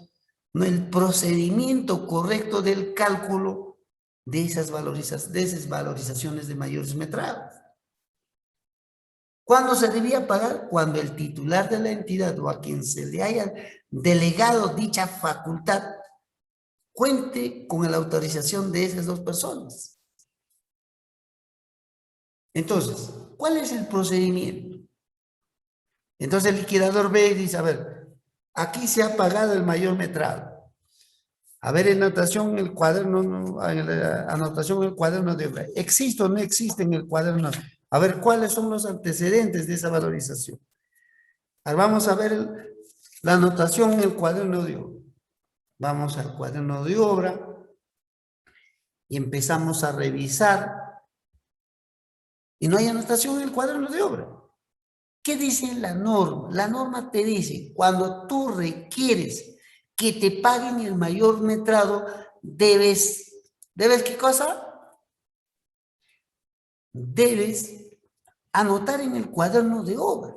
[SPEAKER 1] ¿no?, el procedimiento correcto del cálculo de esas valorizaciones de mayores metrados. ¿Cuándo se debía pagar? Cuando el titular de la entidad o a quien se le haya delegado dicha facultad cuente con la autorización de esas dos personas. Entonces, ¿cuál es el procedimiento? Entonces el liquidador ve y dice, a ver, aquí se ha pagado el mayor metrado. A ver, en anotación el cuaderno, anotación el cuaderno de obra. ¿Existe o no existe en el cuaderno? A ver, ¿cuáles son los antecedentes de esa valorización? Ahora vamos a ver la anotación en el cuaderno de obra. Vamos al cuaderno de obra y empezamos a revisar. Y no hay anotación en el cuaderno de obra. ¿Qué dice la norma? La norma te dice, cuando tú requieres que te paguen el mayor metrado, ¿debes qué cosa? Debes anotar en el cuaderno de obra.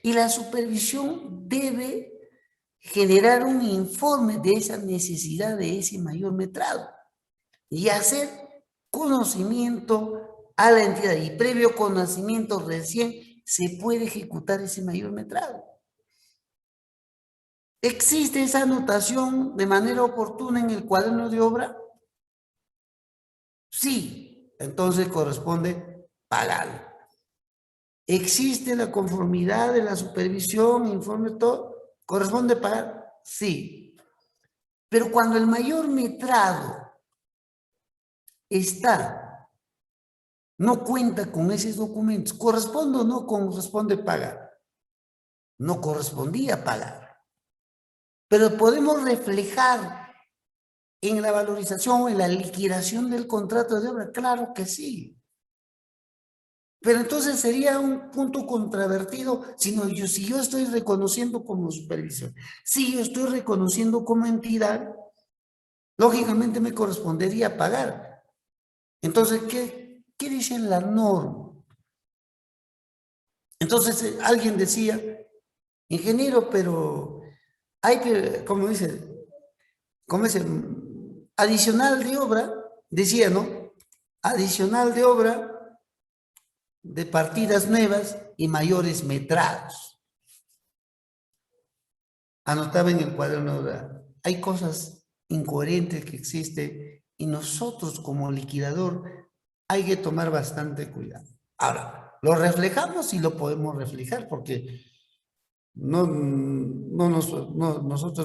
[SPEAKER 1] Y la supervisión debe generar un informe de esa necesidad de ese mayor metrado y hacer conocimiento a la entidad, y previo conocimiento recién se puede ejecutar ese mayor metrado. ¿Existe esa anotación de manera oportuna en el cuaderno de obra? Sí, entonces corresponde pagarlo. ¿Existe la conformidad de la supervisión, informe, todo? ¿Corresponde pagar? Sí. Pero cuando el mayor metrado no cuenta con esos documentos, ¿corresponde o no corresponde pagar? No correspondía pagar. Pero podemos reflejar en la valorización o en la liquidación del contrato de obra, claro que sí. Pero entonces sería un punto controvertido si yo estoy reconociendo como supervisión, si yo estoy reconociendo como entidad, lógicamente me correspondería pagar. Entonces, ¿qué dice la norma? Entonces alguien decía, ingeniero, pero hay que, como dice, adicional de obra, decía, ¿no? Adicional de obra de partidas nuevas y mayores metrados. Anotaba en el cuaderno, hay cosas incoherentes que existen y nosotros como liquidador hay que tomar bastante cuidado. Ahora, lo reflejamos y lo podemos reflejar porque nosotros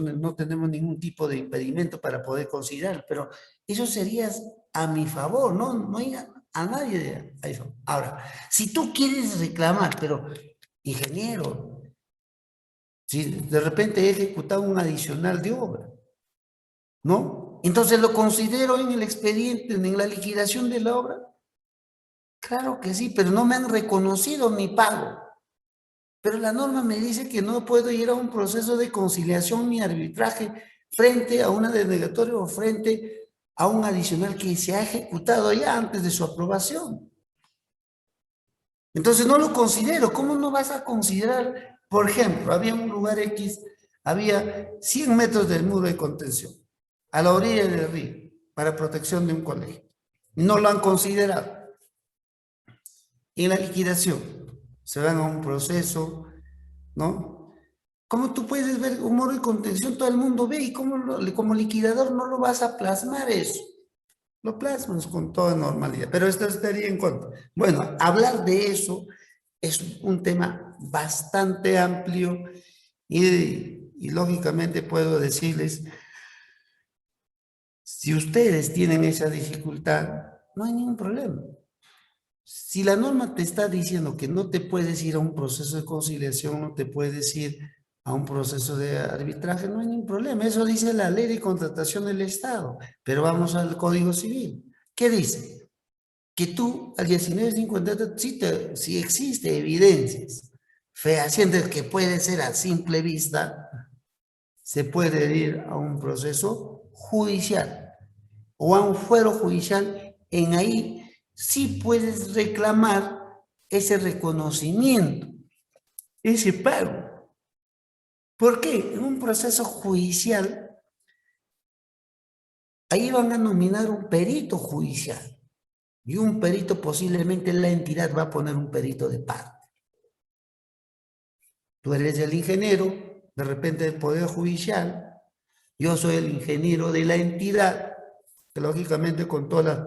[SPEAKER 1] no tenemos ningún tipo de impedimento para poder considerar, pero eso sería a mi favor, no hay a nadie a eso. Ahora, si tú quieres reclamar, pero ingeniero, si de repente he ejecutado un adicional de obra, ¿no? Entonces lo considero en el expediente, en la liquidación de la obra. Claro que sí, pero no me han reconocido mi pago. Pero la norma me dice que no puedo ir a un proceso de conciliación ni arbitraje frente a una denegatoria o frente a un adicional que se ha ejecutado ya antes de su aprobación. Entonces no lo considero. ¿Cómo no vas a considerar? Por ejemplo, había un lugar X, había 100 metros del muro de contención a la orilla del río para protección de un colegio. No lo han considerado. En la liquidación se van a un proceso, ¿no? ¿Cómo tú puedes ver un muro de contención? Todo el mundo ve, y como liquidador no lo vas a plasmar eso. lo plasmas con toda normalidad, pero esto estaría en contra. Bueno, hablar de eso es un tema bastante amplio y lógicamente puedo decirles, si ustedes tienen esa dificultad, no hay ningún problema. Si la norma te está diciendo que no te puedes ir a un proceso de conciliación, no te puedes ir a un proceso de arbitraje, no hay ningún problema. Eso dice la ley de contratación del Estado. Pero vamos al Código Civil. ¿Qué dice? Que tú, al 1950, si existe evidencias fehacientes que puede ser a simple vista, se puede ir a un proceso judicial o a un fuero judicial. En ahí sí puedes reclamar ese reconocimiento, ese pago. ¿Por qué? En un proceso judicial, ahí van a nominar un perito judicial y un perito, posiblemente la entidad va a poner un perito de parte. Tú eres el ingeniero, de repente del Poder Judicial, yo soy el ingeniero de la entidad, que lógicamente con todas las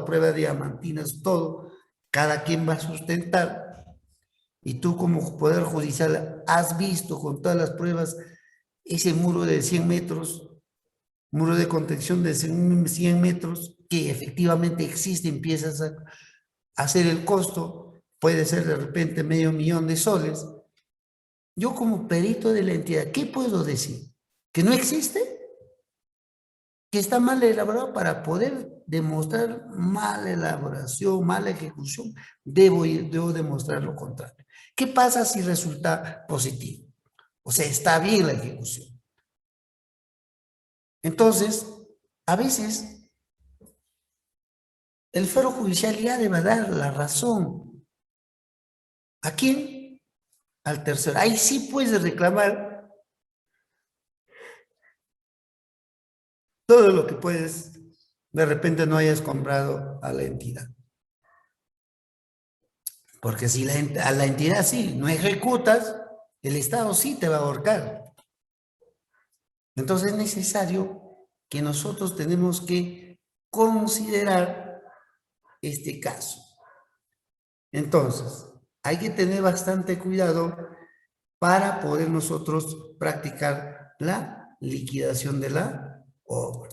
[SPEAKER 1] pruebas diamantinas, todo, cada quien va a sustentar. Y tú como Poder Judicial has visto con todas las pruebas ese muro de 100 metros, muro de contención de 100 metros, que efectivamente existe, empiezas a hacer el costo, puede ser de repente $500,000. Yo como perito de la entidad, ¿qué puedo decir? ¿Que no existe? ¿Que está mal elaborado? Para poder demostrar mala elaboración, mala ejecución, debo demostrar lo contrario. ¿Qué pasa si resulta positivo? O sea, está bien la ejecución. Entonces, a veces, el fuero judicial ya debe dar la razón. ¿A quién? Al tercero. Ahí sí puedes reclamar todo lo que puedes, de repente no hayas comprado a la entidad. Porque si a la entidad sí no ejecutas, el Estado sí te va a ahorcar. Entonces es necesario que nosotros tenemos que considerar este caso. Entonces, hay que tener bastante cuidado para poder nosotros practicar la liquidación de la obra.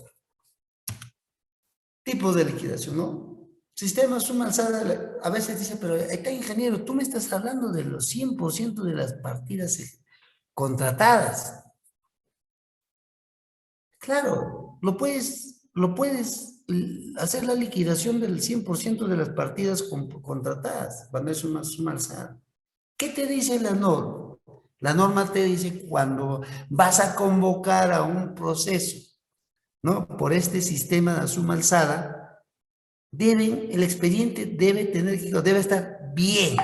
[SPEAKER 1] Tipos de liquidación, ¿no? Sistema suma alzada, a veces dice, pero está ingeniero, tú me estás hablando de los 100% de las partidas contratadas. Claro, lo puedes hacer la liquidación del 100% de las partidas contratadas, cuando es una suma alzada. ¿Qué te dice la norma? La norma te dice cuando vas a convocar a un proceso, ¿no? Por este sistema de suma alzada, el expediente debe estar bien.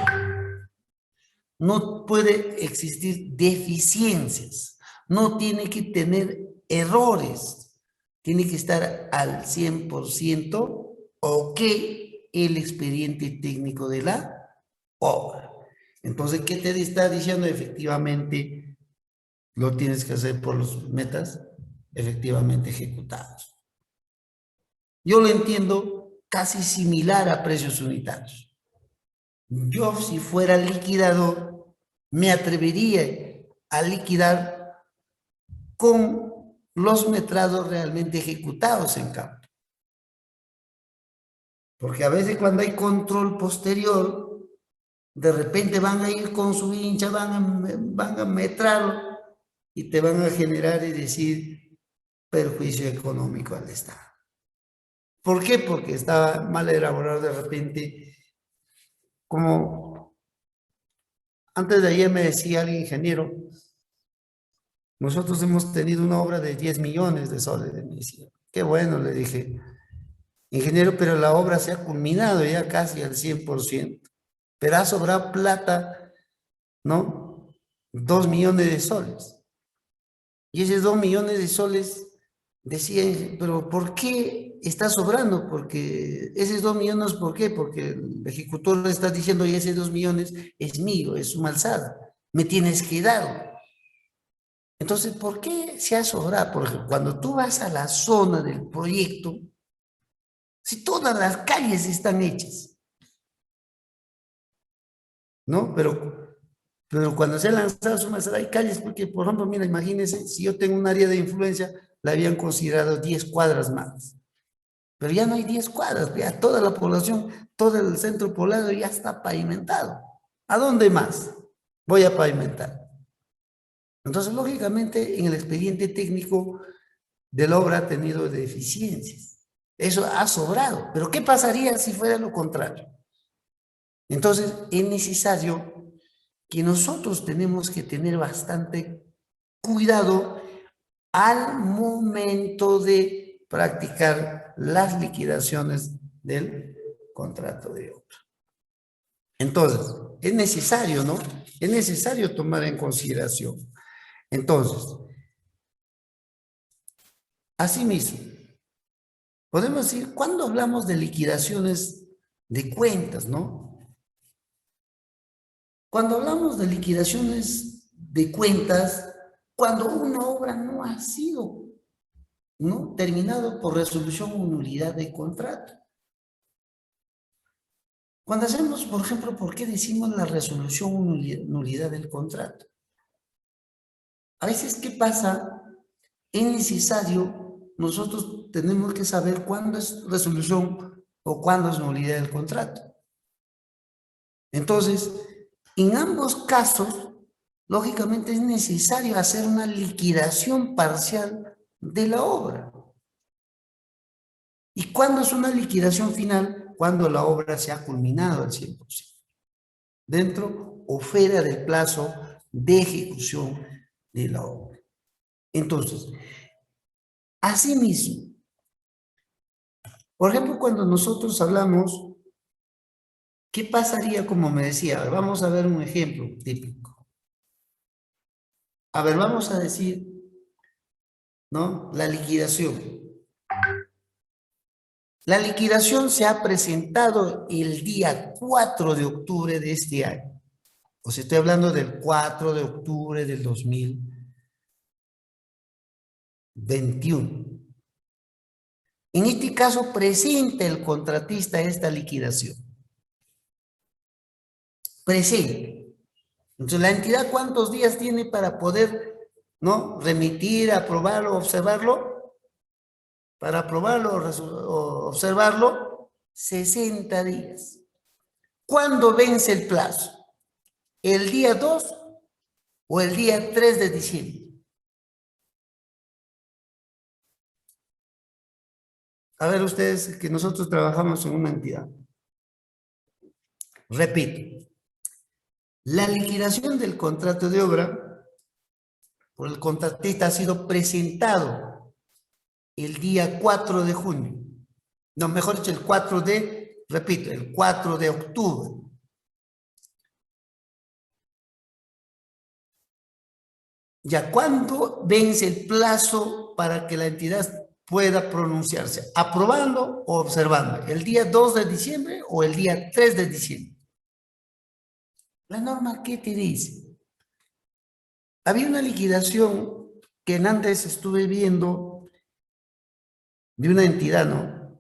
[SPEAKER 1] No puede existir deficiencias. No tiene que tener errores. Tiene que estar al 100% ok el expediente técnico de la obra. Entonces, ¿qué te está diciendo? Efectivamente, lo tienes que hacer por los metas efectivamente ejecutados. Yo lo entiendo casi similar a precios unitarios. Yo, si fuera liquidador, me atrevería a liquidar con los metrados realmente ejecutados en campo. Porque a veces cuando hay control posterior, de repente van a ir con su hincha, van a metrarlo y te van a generar y decir perjuicio económico al Estado. ¿Por qué? Porque estaba mal elaborado de repente. Como antes de ayer me decía el ingeniero, nosotros hemos tenido una obra de 10 millones de soles. Me decía, qué bueno, le dije, ingeniero, pero la obra se ha culminado ya casi al 100%, pero ha sobrado plata, ¿no? 2 millones de soles. Y esos 2 millones de soles, decían, pero ¿por qué está sobrando? Porque esos 2 millones, ¿por qué? Porque el ejecutor le está diciendo, y ese 2 millones es mío, es su alzada, me tienes que dar. Entonces, ¿por qué se ha sobrado? Porque cuando tú vas a la zona del proyecto, Si todas las calles están hechas, ¿no? Pero cuando se ha lanzado su mesada hay calles, porque, por ejemplo, mira, imagínense, si yo tengo un área de influencia, la habían considerado 10 cuadras más. Pero ya no hay 10 cuadras, ya toda la población, todo el centro poblado ya está pavimentado. ¿A dónde más voy a pavimentar? Entonces, lógicamente, en el expediente técnico de la obra ha tenido deficiencias. Eso ha sobrado. Pero ¿qué pasaría si fuera lo contrario? Entonces, es necesario que nosotros tenemos que tener bastante cuidado al momento de practicar las liquidaciones del contrato de obra. Entonces, es necesario, ¿no? Es necesario tomar en consideración. Entonces, asimismo, podemos decir, cuando hablamos de liquidaciones de cuentas, ¿no? Cuando hablamos de liquidaciones de cuentas, cuando una obra no ha sido, ¿no?, terminado por resolución o nulidad de contrato. Cuando hacemos, por ejemplo, ¿por qué decimos la resolución o nulidad del contrato? A veces, ¿qué pasa? Es necesario, nosotros tenemos que saber cuándo es resolución o cuándo es nulidad del contrato. Entonces, en ambos casos, lógicamente es necesario hacer una liquidación parcial de la obra. ¿Y cuándo es una liquidación final? Cuando la obra se ha culminado al 100%, dentro o fuera del plazo de ejecución de la obra. Entonces, asimismo, por ejemplo, cuando nosotros hablamos, ¿qué pasaría? Como me decía, vamos a ver un ejemplo típico. A ver, vamos a decir, ¿no?, la liquidación. La liquidación se ha presentado el día 4 de octubre de este año. O sea, estoy hablando del 4 de octubre del 2021. En este caso, presenta el contratista esta liquidación. Presente. Entonces, la entidad, ¿cuántos días tiene para poder, ¿no?, remitir, aprobarlo, observarlo? Para aprobarlo o observarlo, 60 días. ¿Cuándo vence el plazo? ¿El día 2 o el día 3 de diciembre? A ver ustedes, que nosotros trabajamos en una entidad. Repito, la liquidación del contrato de obra por el contratista ha sido presentado el día 4 de junio. No, mejor dicho, el 4 de octubre. Ya, ¿cuándo vence el plazo para que la entidad pueda pronunciarse? ¿Aprobando o observando? ¿El día 2 de diciembre o el día 3 de diciembre? La norma, ¿qué te dice? Había una liquidación que antes estuve viendo de una entidad, ¿no?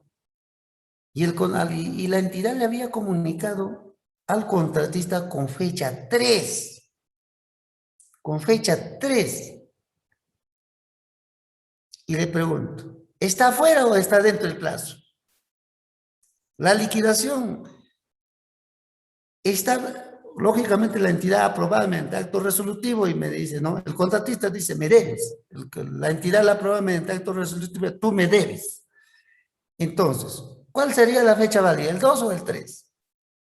[SPEAKER 1] Y la entidad le había comunicado al contratista con fecha 3. Con fecha 3. Y le pregunto, ¿está fuera o está dentro del plazo? La liquidación está, lógicamente, la entidad aprobada mediante acto resolutivo y me dice, ¿no? El contratista dice, me debes. La entidad la aprueba mediante acto resolutivo, tú me debes. Entonces, ¿cuál sería la fecha válida? ¿El 2 o el 3?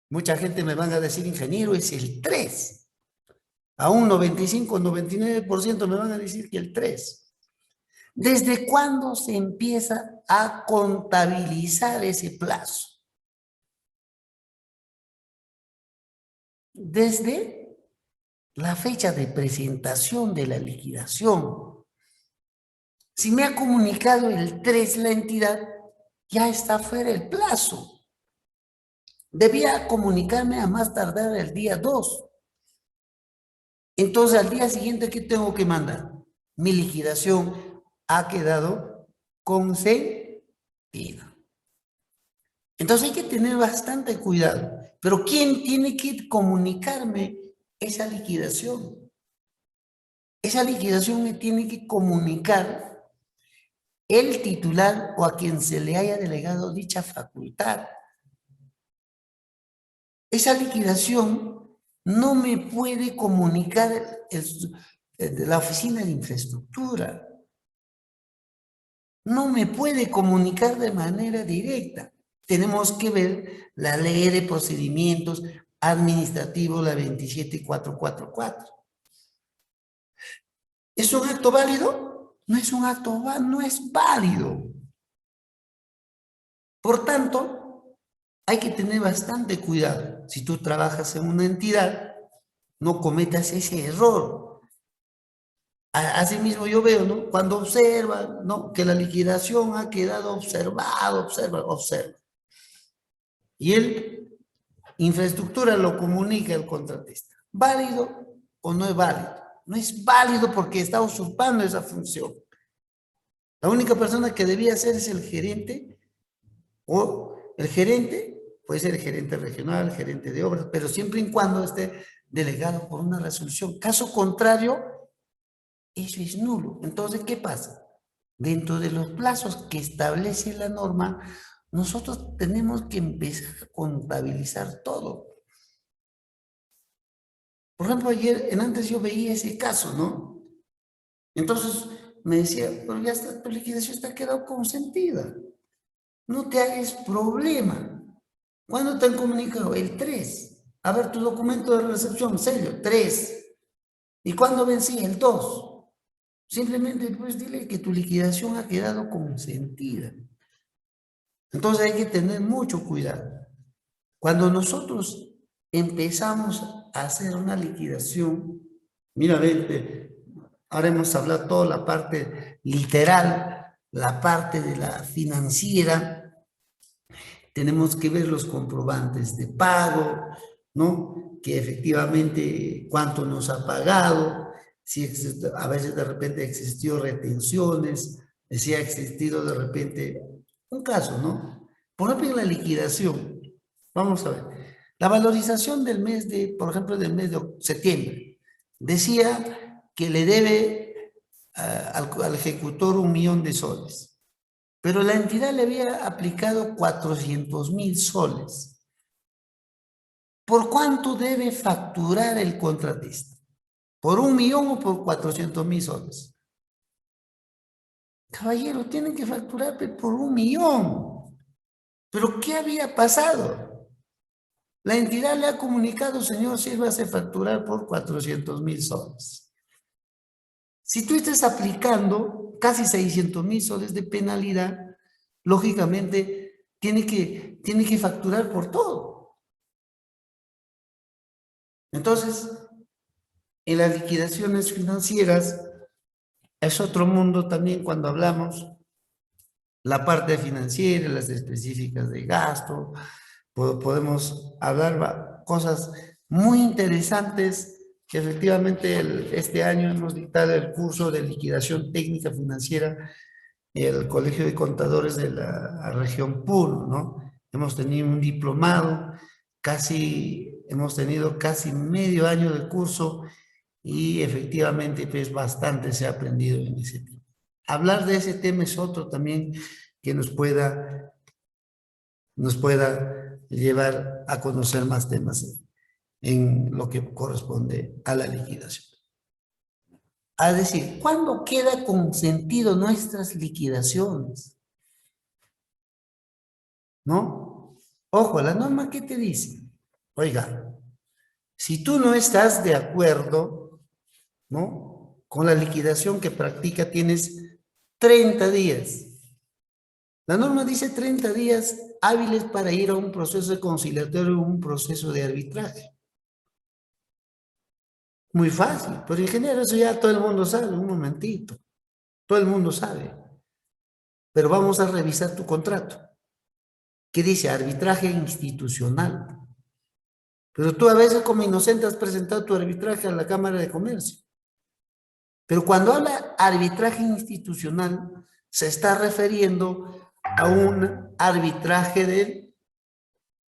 [SPEAKER 1] Mucha gente me van a decir, ingeniero, es el 3. A un 95, 99% me van a decir que el 3. ¿Desde cuándo se empieza a contabilizar ese plazo? Desde la fecha de presentación de la liquidación. Si me ha comunicado el 3 la entidad, ya está fuera el plazo. Debía comunicarme a más tardar el día 2. Entonces, al día siguiente, ¿qué tengo que mandar? Mi liquidación ha quedado concedida. Entonces hay que tener bastante cuidado. Pero ¿quién tiene que comunicarme esa liquidación? Esa liquidación me tiene que comunicar el titular o a quien se le haya delegado dicha facultad. Esa liquidación no me puede comunicar la oficina de infraestructura. No me puede comunicar de manera directa. Tenemos que ver la ley de procedimientos administrativos, la 27444. ¿Es un acto válido? No es un acto válido, no es válido. Por tanto, hay que tener bastante cuidado. Si tú trabajas en una entidad, no cometas ese error. Asimismo yo veo, ¿no? Cuando observan, ¿no? Que la liquidación ha quedado observada, observa. Y infraestructura lo comunica al contratista. ¿Válido o no es válido? No es válido porque está usurpando esa función. La única persona que debía hacer es el gerente, o el gerente, puede ser el gerente regional, el gerente de obras, pero siempre y cuando esté delegado por una resolución. Caso contrario, eso es nulo. Entonces, ¿qué pasa? Dentro de los plazos que establece la norma, nosotros tenemos que empezar a contabilizar todo. Por ejemplo, antes yo veía ese caso, ¿no? Entonces me decía, pero ya está, tu liquidación está quedado consentida. No te hagas problema. ¿Cuándo te han comunicado? El 3. A ver, tu documento de recepción, sello, 3. ¿Y cuándo vencía? El 2. Simplemente pues dile que tu liquidación ha quedado consentida. Entonces hay que tener mucho cuidado. Cuando nosotros empezamos a hacer una liquidación, mira, ahora hemos hablado toda la parte literal, la parte de la financiera, tenemos que ver los comprobantes de pago, ¿no? Que efectivamente cuánto nos ha pagado, si a veces de repente existió retenciones, si ha existido de repente un caso, ¿no? Por ejemplo, en la liquidación, vamos a ver, la valorización del mes de, por ejemplo, del mes de septiembre, decía que le debe al ejecutor 1.000.000 de soles. Pero la entidad le había aplicado 400.000 soles. ¿Por cuánto debe facturar el contratista? ¿Por 1.000.000 o por 400.000 soles? Caballero, tienen que facturar por 1.000.000. ¿Pero qué había pasado? La entidad le ha comunicado, señor, sírvase facturar por 400.000 soles. Si tú estás aplicando casi 600.000 soles de penalidad, lógicamente tiene que facturar por todo. Entonces, en las liquidaciones financieras, es otro mundo también cuando hablamos, la parte financiera, las específicas de gasto, podemos hablar cosas muy interesantes que efectivamente este año hemos dictado el curso de liquidación técnica financiera el Colegio de Contadores de la región Puno, ¿no? Hemos tenido un diplomado, hemos tenido casi medio año de curso y efectivamente pues bastante se ha aprendido en ese tema. Hablar de ese tema es otro también que nos pueda llevar a conocer más temas en lo que corresponde a la liquidación. A decir, ¿cuándo queda consentido nuestras liquidaciones? ¿No? Ojo, la norma, ¿qué te dice? Oiga, si tú no estás de acuerdo, ¿no? Con la liquidación que practica, tienes 30 días. La norma dice 30 días hábiles para ir a un proceso de conciliatorio o un proceso de arbitraje. Muy fácil, pero en general eso ya todo el mundo sabe, un momentito. Todo el mundo sabe. Pero vamos a revisar tu contrato. ¿Qué dice? Arbitraje institucional. Pero tú a veces como inocente has presentado tu arbitraje a la Cámara de Comercio. Pero cuando habla arbitraje institucional, se está refiriendo a un arbitraje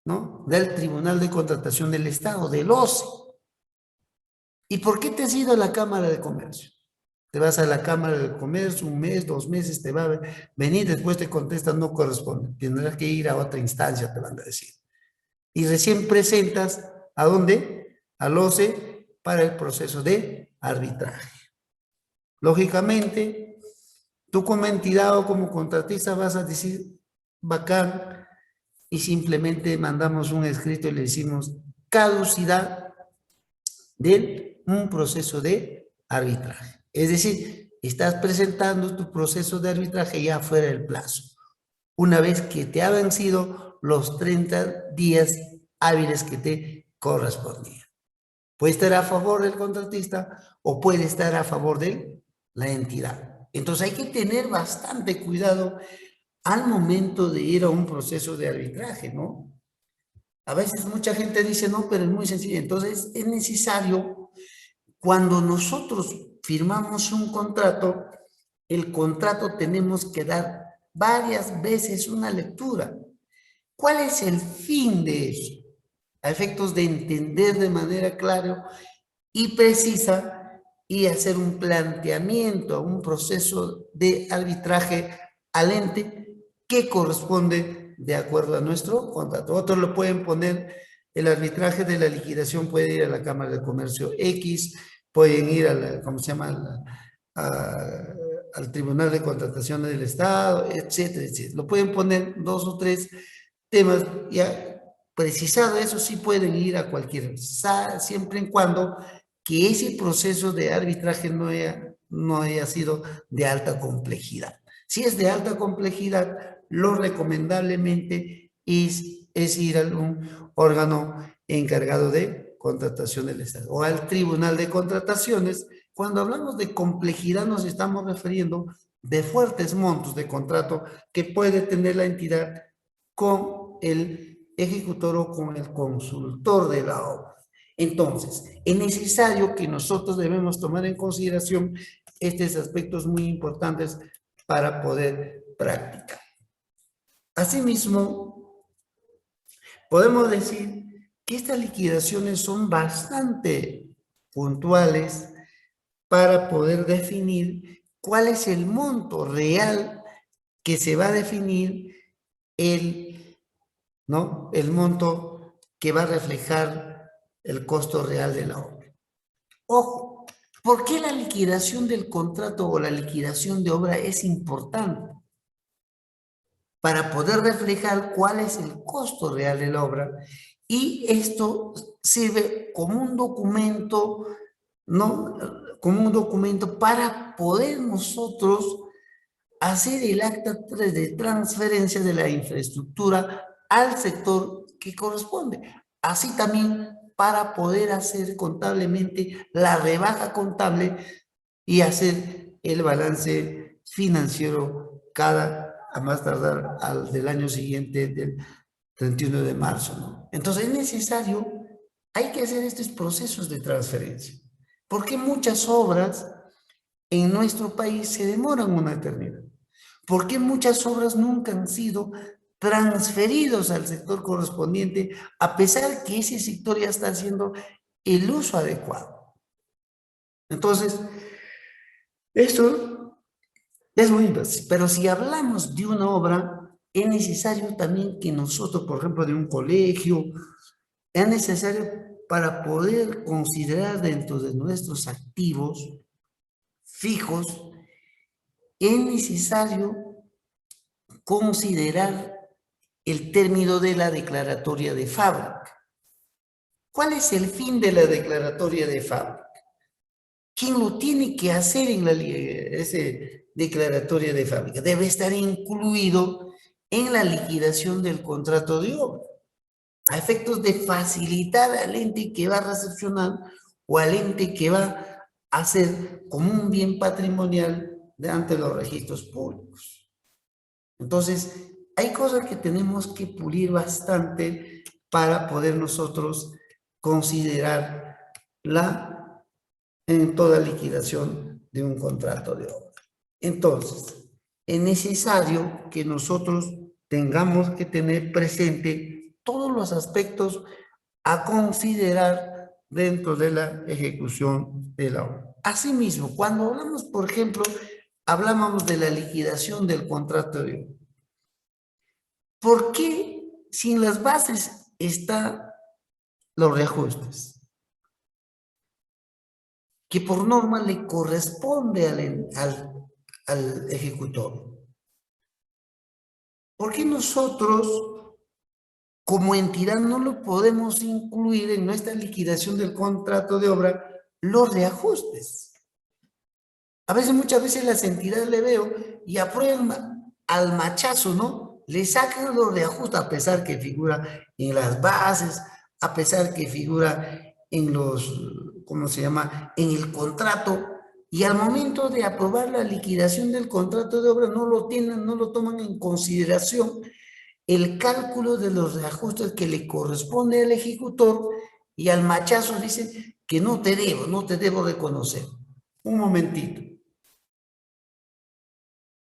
[SPEAKER 1] ¿no? Del Tribunal de Contratación del Estado, del OCE. ¿Y por qué te has ido a la Cámara de Comercio? Te vas a la Cámara de Comercio, un mes, 2 meses, te va a venir, después te contestan, no corresponde. Tendrás que ir a otra instancia, te van a decir. Y recién presentas, ¿a dónde? Al OCE para el proceso de arbitraje. Lógicamente, tú como entidad o como contratista vas a decir, bacán, y simplemente mandamos un escrito y le decimos caducidad de un proceso de arbitraje. Es decir, estás presentando tu proceso de arbitraje ya fuera del plazo, una vez que te ha vencido los 30 días hábiles que te correspondían. Puede estar a favor del contratista o puede estar a favor de la entidad. Entonces hay que tener bastante cuidado al momento de ir a un proceso de arbitraje, ¿no? A veces mucha gente dice, no, pero es muy sencillo. Entonces es necesario, cuando nosotros firmamos un contrato, el contrato tenemos que dar varias veces una lectura. ¿Cuál es el fin de eso? A efectos de entender de manera clara y precisa y hacer un planteamiento, un proceso de arbitraje al ente que corresponde de acuerdo a nuestro contrato. Otros lo pueden poner, el arbitraje de la liquidación puede ir a la Cámara de Comercio X, pueden ir a la, ¿cómo se llama? Al Tribunal de Contratación del Estado, etcétera, etcétera. Lo pueden poner 2 o 3 temas, ya precisado eso, sí pueden ir a cualquier, siempre y cuando que ese proceso de arbitraje no haya sido de alta complejidad. Si es de alta complejidad, lo recomendablemente es ir a un órgano encargado de contratación del Estado o al Tribunal de Contrataciones. Cuando hablamos de complejidad nos estamos refiriendo de fuertes montos de contrato que puede tener la entidad con el ejecutor o con el consultor de la obra. Entonces, es necesario que nosotros debemos tomar en consideración estos aspectos muy importantes para poder practicar. Asimismo, podemos decir que estas liquidaciones son bastante puntuales para poder definir cuál es el monto real que se va a definir ¿no? El monto que va a reflejar el costo real de la obra. Ojo, ¿por qué la liquidación del contrato o la liquidación de obra es importante? Para poder reflejar cuál es el costo real de la obra, y esto sirve como un documento, ¿no? Como un documento para poder nosotros hacer el acta de transferencia de la infraestructura al sector que corresponde. Así también para poder hacer contablemente la rebaja contable y hacer el balance financiero a más tardar del año siguiente, del 31 de marzo, ¿no? Entonces es necesario, hay que hacer estos procesos de transferencia, porque muchas obras en nuestro país se demoran una eternidad. ¿Por qué muchas obras nunca han sido transferidos al sector correspondiente, a pesar que ese sector ya está haciendo el uso adecuado? Entonces, esto es muy importante. Pero si hablamos de una obra, es necesario también que nosotros, por ejemplo, de un colegio, es necesario para poder considerar dentro de nuestros activos fijos, es necesario considerar el término de la declaratoria de fábrica. ¿Cuál es el fin de la declaratoria de fábrica? ¿Quién lo tiene que hacer en esa declaratoria de fábrica? Debe estar incluido en la liquidación del contrato de obra, a efectos de facilitar al ente que va a recepcionar o al ente que va a hacer como un bien patrimonial ante los registros públicos. Entonces, hay cosas que tenemos que pulir bastante para poder nosotros considerar en toda liquidación de un contrato de obra. Entonces, es necesario que nosotros tengamos que tener presente todos los aspectos a considerar dentro de la ejecución de la obra. Asimismo, cuando hablamos, por ejemplo, hablábamos de la liquidación del contrato de obra. ¿Por qué si en las bases están los reajustes? Que por norma le corresponde al ejecutor. ¿Por qué nosotros, como entidad, no lo podemos incluir en nuestra liquidación del contrato de obra los reajustes? A veces, muchas veces las entidades le veo y aprueban al machazo, ¿no? Le sacan los reajustes a pesar que figura en las bases, a pesar que figura en los, ¿cómo se llama?, en el contrato, y al momento de aprobar la liquidación del contrato de obra no lo tienen, no lo toman en consideración el cálculo de los reajustes que le corresponde al ejecutor, y al machazo dice que no te debo reconocer. Un momentito.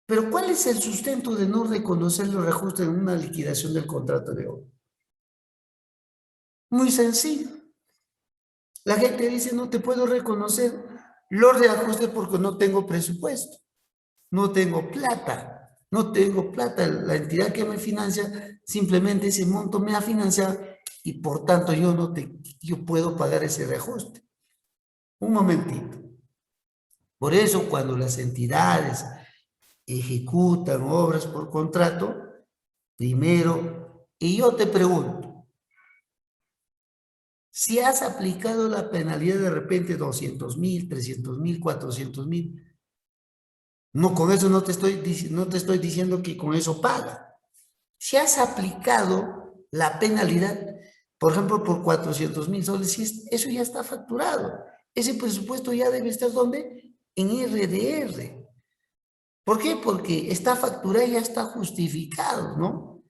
[SPEAKER 1] Pero ¿cuál es el sustento de no reconocer los reajustes en una liquidación del contrato de obra? Muy sencillo. La gente dice, no te puedo reconocer los reajustes porque no tengo presupuesto, no tengo plata, la entidad que me financia, simplemente ese monto me ha financiado y por tanto yo puedo pagar ese reajuste. Un momentito. Por eso cuando las entidades ejecutan obras por contrato, primero, y yo te pregunto, si has aplicado la penalidad de repente 200,000, 300,000, 400,000, no, con eso no te estoy diciendo que con eso paga. Si has aplicado la penalidad, por ejemplo, por 400,000 soles, si eso ya está facturado. Ese presupuesto ya debe estar, ¿dónde? En RDR. ¿Por qué? Porque está facturado y ya está justificado, ¿no?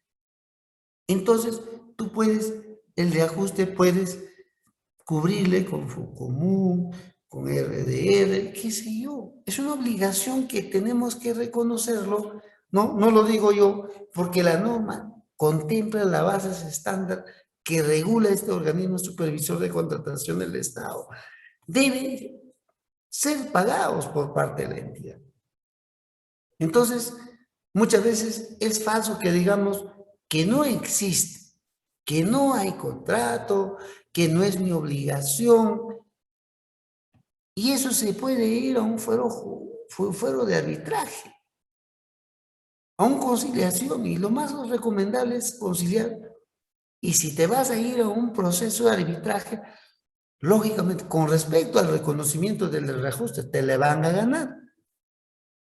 [SPEAKER 1] Entonces, tú el reajuste puedes cubrirle con FOComún, con RDR, qué sé yo. Es una obligación que tenemos que reconocerlo, ¿no? No lo digo yo, porque la norma contempla las bases estándar que regula este organismo supervisor de contratación del Estado. Deben ser pagados por parte de la entidad. Entonces, muchas veces es falso que digamos que no existe, que no hay contrato, que no es mi obligación. Y eso se puede ir a un fuero de arbitraje, a una conciliación, y lo más recomendable es conciliar. Y si te vas a ir a un proceso de arbitraje, lógicamente, con respecto al reconocimiento del reajuste, te le van a ganar.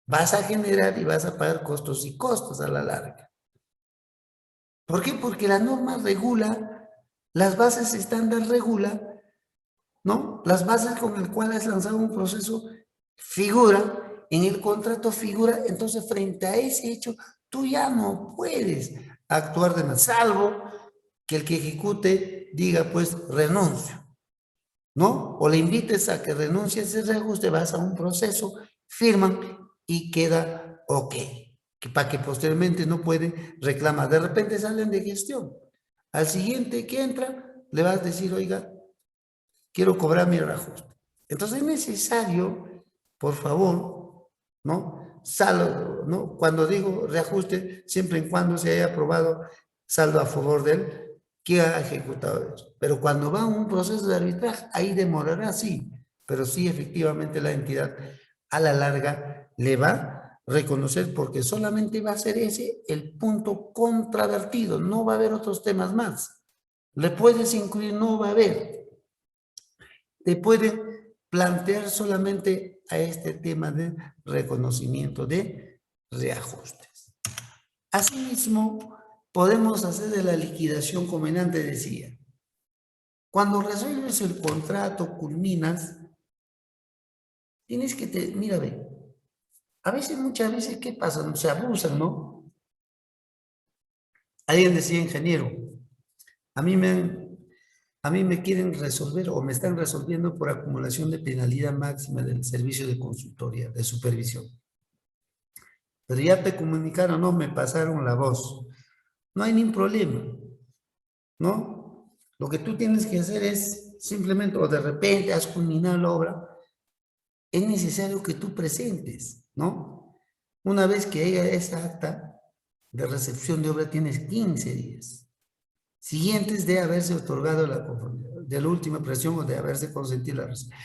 [SPEAKER 1] Vas a generar y vas a pagar costos y costos a la larga. ¿Por qué? Porque la norma regula, las bases estándar regula, ¿no? Las bases con las cuales has lanzado un proceso figura, en el contrato figura, entonces frente a ese hecho, tú ya no puedes actuar de más, salvo que el que ejecute diga, pues, renuncio, ¿no? O le invites a que renuncie a ese reajuste, vas a un proceso, firman y queda ok, para que posteriormente no puede reclamar. De repente salen de gestión. Al siguiente que entra, le vas a decir, oiga, quiero cobrar mi reajuste. Entonces es necesario, por favor, ¿no? Saldo, ¿no? Cuando digo reajuste, siempre y cuando se haya aprobado saldo a favor del que ha ejecutado eso. Pero cuando va a un proceso de arbitraje, ahí demorará, sí, pero sí efectivamente la entidad a la larga le va a reconocer, porque solamente va a ser ese el punto contravertido, no va a haber otros temas más. Le puedes incluir, no va a haber. Te pueden plantear solamente a este tema de reconocimiento de reajustes. Asimismo, podemos hacer de la liquidación, como antes decía. Cuando resuelves el contrato, culminas, tienes que, mira, ve, a veces, muchas veces, ¿qué pasa? Se abusan, ¿no? Alguien decía, ingeniero, a mí me quieren resolver o me están resolviendo por acumulación de penalidad máxima del servicio de consultoría, de supervisión. Pero ya te comunicaron, no, me pasaron la voz. No hay ningún problema. ¿no? Lo que tú tienes que hacer es simplemente, o de repente has culminado la obra, es necesario que tú presentes, ¿no? Una vez que haya esa acta de recepción de obra, tienes 15 días siguientes de haberse otorgado la conformidad, de la última presión o de haberse consentido la recepción.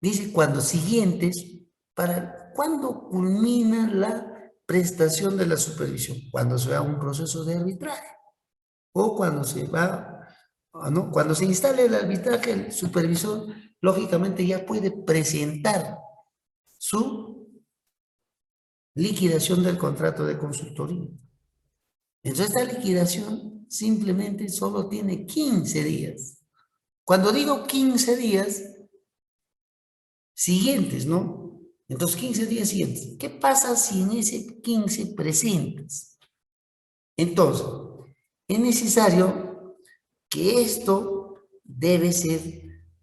[SPEAKER 1] Dice cuando siguientes, para cuando culmina la prestación de la supervisión, cuando se va a un proceso de arbitraje o cuando se va, ¿no? Cuando se instale el arbitraje, el supervisor lógicamente ya puede presentar su liquidación del contrato de consultoría. Entonces esta liquidación simplemente solo tiene 15 días. Cuando digo 15 días siguientes, ¿no? Entonces 15 días siguientes. ¿Qué pasa si en ese 15 presentas? Entonces, es necesario que esto debe ser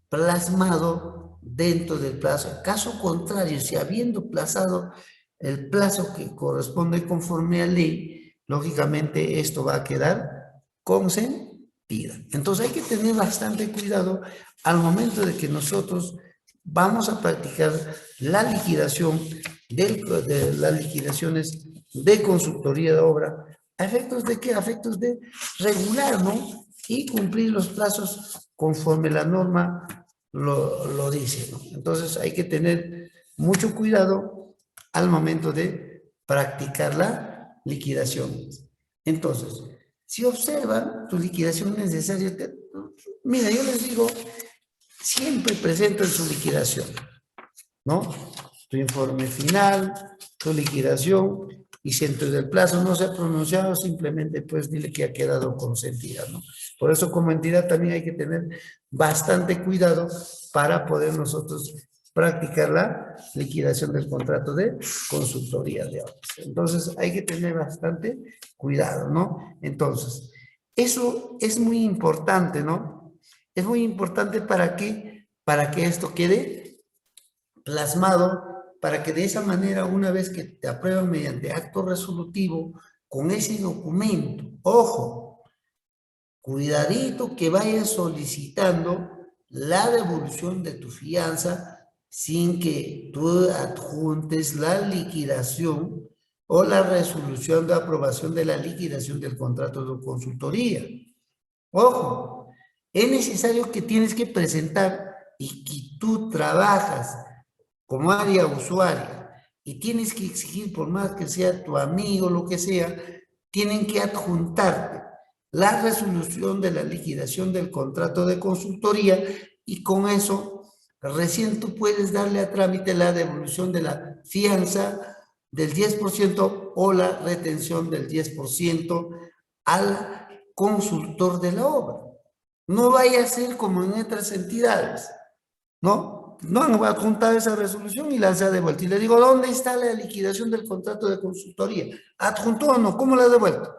[SPEAKER 1] plasmado dentro del plazo. Caso contrario, si habiendo plazado el plazo que corresponde conforme a ley, lógicamente esto va a quedar consentida. Entonces hay que tener bastante cuidado al momento de que nosotros vamos a practicar la liquidación de las liquidaciones de consultoría de obra. ¿A efectos de qué? A efectos de regular, ¿no? Y cumplir los plazos conforme la norma lo dice, ¿no? Entonces hay que tener mucho cuidado al momento de practicar la liquidación. Entonces, si observan, tu liquidación es necesaria. Mira, yo les digo, siempre presenten su liquidación, ¿no? Tu informe final, tu liquidación, y si entre el plazo no se ha pronunciado, simplemente pues dile que ha quedado consentida, ¿no? Por eso como entidad también hay que tener bastante cuidado para poder nosotros practicar la liquidación del contrato de consultoría de obras. Entonces hay que tener bastante cuidado, ¿no? Entonces, eso es muy importante, ¿no? Es muy importante para que esto quede plasmado, para que de esa manera, una vez que te aprueban mediante acto resolutivo, con ese documento, ojo, cuidadito que vayas solicitando la devolución de tu fianza sin que tú adjuntes la liquidación o la resolución de aprobación de la liquidación del contrato de consultoría. Ojo, es necesario que tienes que presentar y que tú trabajas como área usuaria y tienes que exigir, por más que sea tu amigo, lo que sea, tienen que adjuntarte la resolución de la liquidación del contrato de consultoría y con eso recién tú puedes darle a trámite la devolución de la fianza del 10% o la retención del 10% al consultor de la obra. No vaya a ser como en otras entidades, ¿no? No han adjuntado esa resolución y la han devuelto. Y le digo, ¿dónde está la liquidación del contrato de consultoría? ¿Adjuntó o no? ¿Cómo la ha devuelto?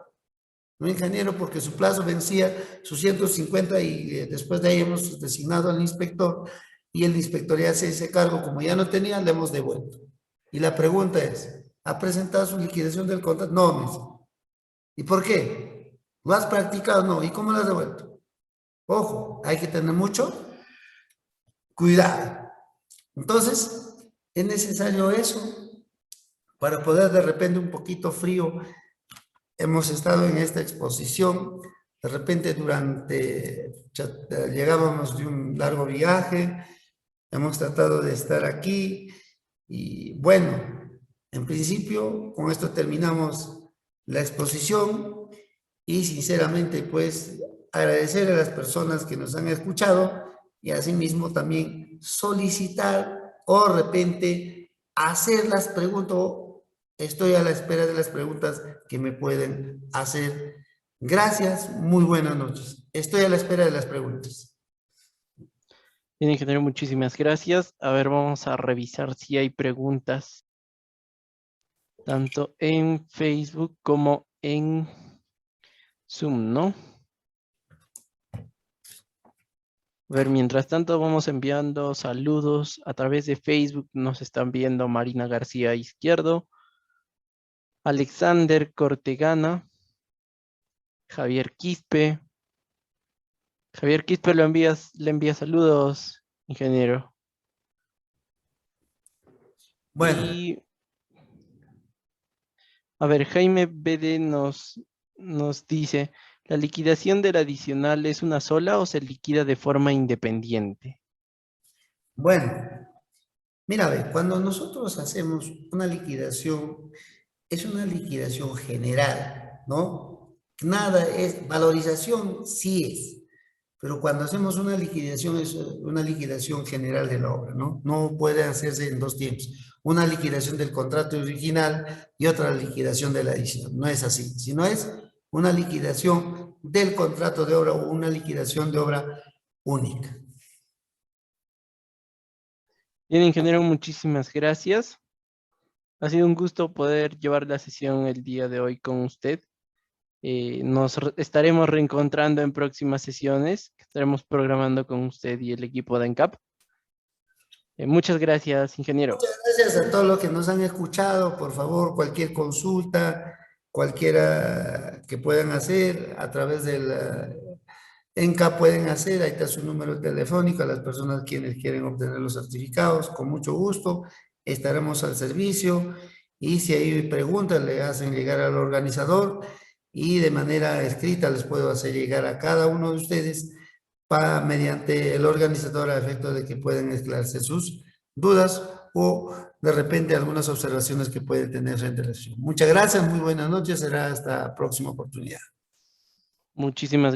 [SPEAKER 1] No, ingeniero, porque su plazo vencía sus 150 y después de ahí hemos designado al inspector y el inspector ya se hace cargo, como ya no tenía, le hemos devuelto. Y la pregunta es, ¿ha presentado su liquidación del contrato? No, me dice. ¿Y por qué? ¿Lo has practicado? No. ¿Y cómo lo has devuelto? Ojo, hay que tener mucho cuidado. Entonces, es necesario eso para poder de repente un poquito frío. Hemos estado en esta exposición, de repente llegábamos de un largo viaje, hemos tratado de estar aquí y bueno, en principio con esto terminamos la exposición y sinceramente pues agradecer a las personas que nos han escuchado y asimismo también solicitar o de repente hacer las preguntas. Estoy a la espera de las preguntas que me pueden hacer. Gracias, muy buenas noches. Estoy a la espera de las preguntas.
[SPEAKER 2] Bien, ingeniero, muchísimas gracias. A ver, vamos a revisar si hay preguntas, tanto en Facebook como en Zoom, ¿no? A ver, mientras tanto vamos enviando saludos a través de Facebook. Nos están viendo Marina García Izquierdo, Alexander Cortegana, Javier Quispe, Javier Quispe le envía saludos, ingeniero.
[SPEAKER 1] Bueno,
[SPEAKER 2] Y, a ver, Jaime BD nos dice, ¿la liquidación del adicional es una sola o se liquida de forma independiente?
[SPEAKER 1] bueno, mira, ve, cuando nosotros hacemos una liquidación, es una liquidación general, ¿no? Nada es, valorización sí es, pero cuando hacemos una liquidación es una liquidación general de la obra, ¿no? No puede hacerse en dos tiempos. Una liquidación del contrato original y otra liquidación de la adición. No es así, sino es una liquidación del contrato de obra o una liquidación de obra única.
[SPEAKER 2] Bien, ingeniero, muchísimas gracias. Ha sido un gusto poder llevar la sesión el día de hoy con usted. Estaremos reencontrando en próximas sesiones que estaremos programando con usted y el equipo de ENCAP. Muchas gracias, ingeniero.
[SPEAKER 1] Gracias a todos los que nos han escuchado. Por favor, cualquier consulta, cualquiera que puedan hacer a través del ENCA pueden hacer, ahí está su número telefónico a las personas quienes quieren obtener los certificados, con mucho gusto, estaremos al servicio y si hay preguntas le hacen llegar al organizador y de manera escrita les puedo hacer llegar a cada uno de ustedes mediante el organizador a efecto de que puedan esclarecer sus dudas o de repente algunas observaciones que pueden tener frente a la sesión. Muchas gracias, muy buenas noches, será hasta la próxima oportunidad.
[SPEAKER 2] Muchísimas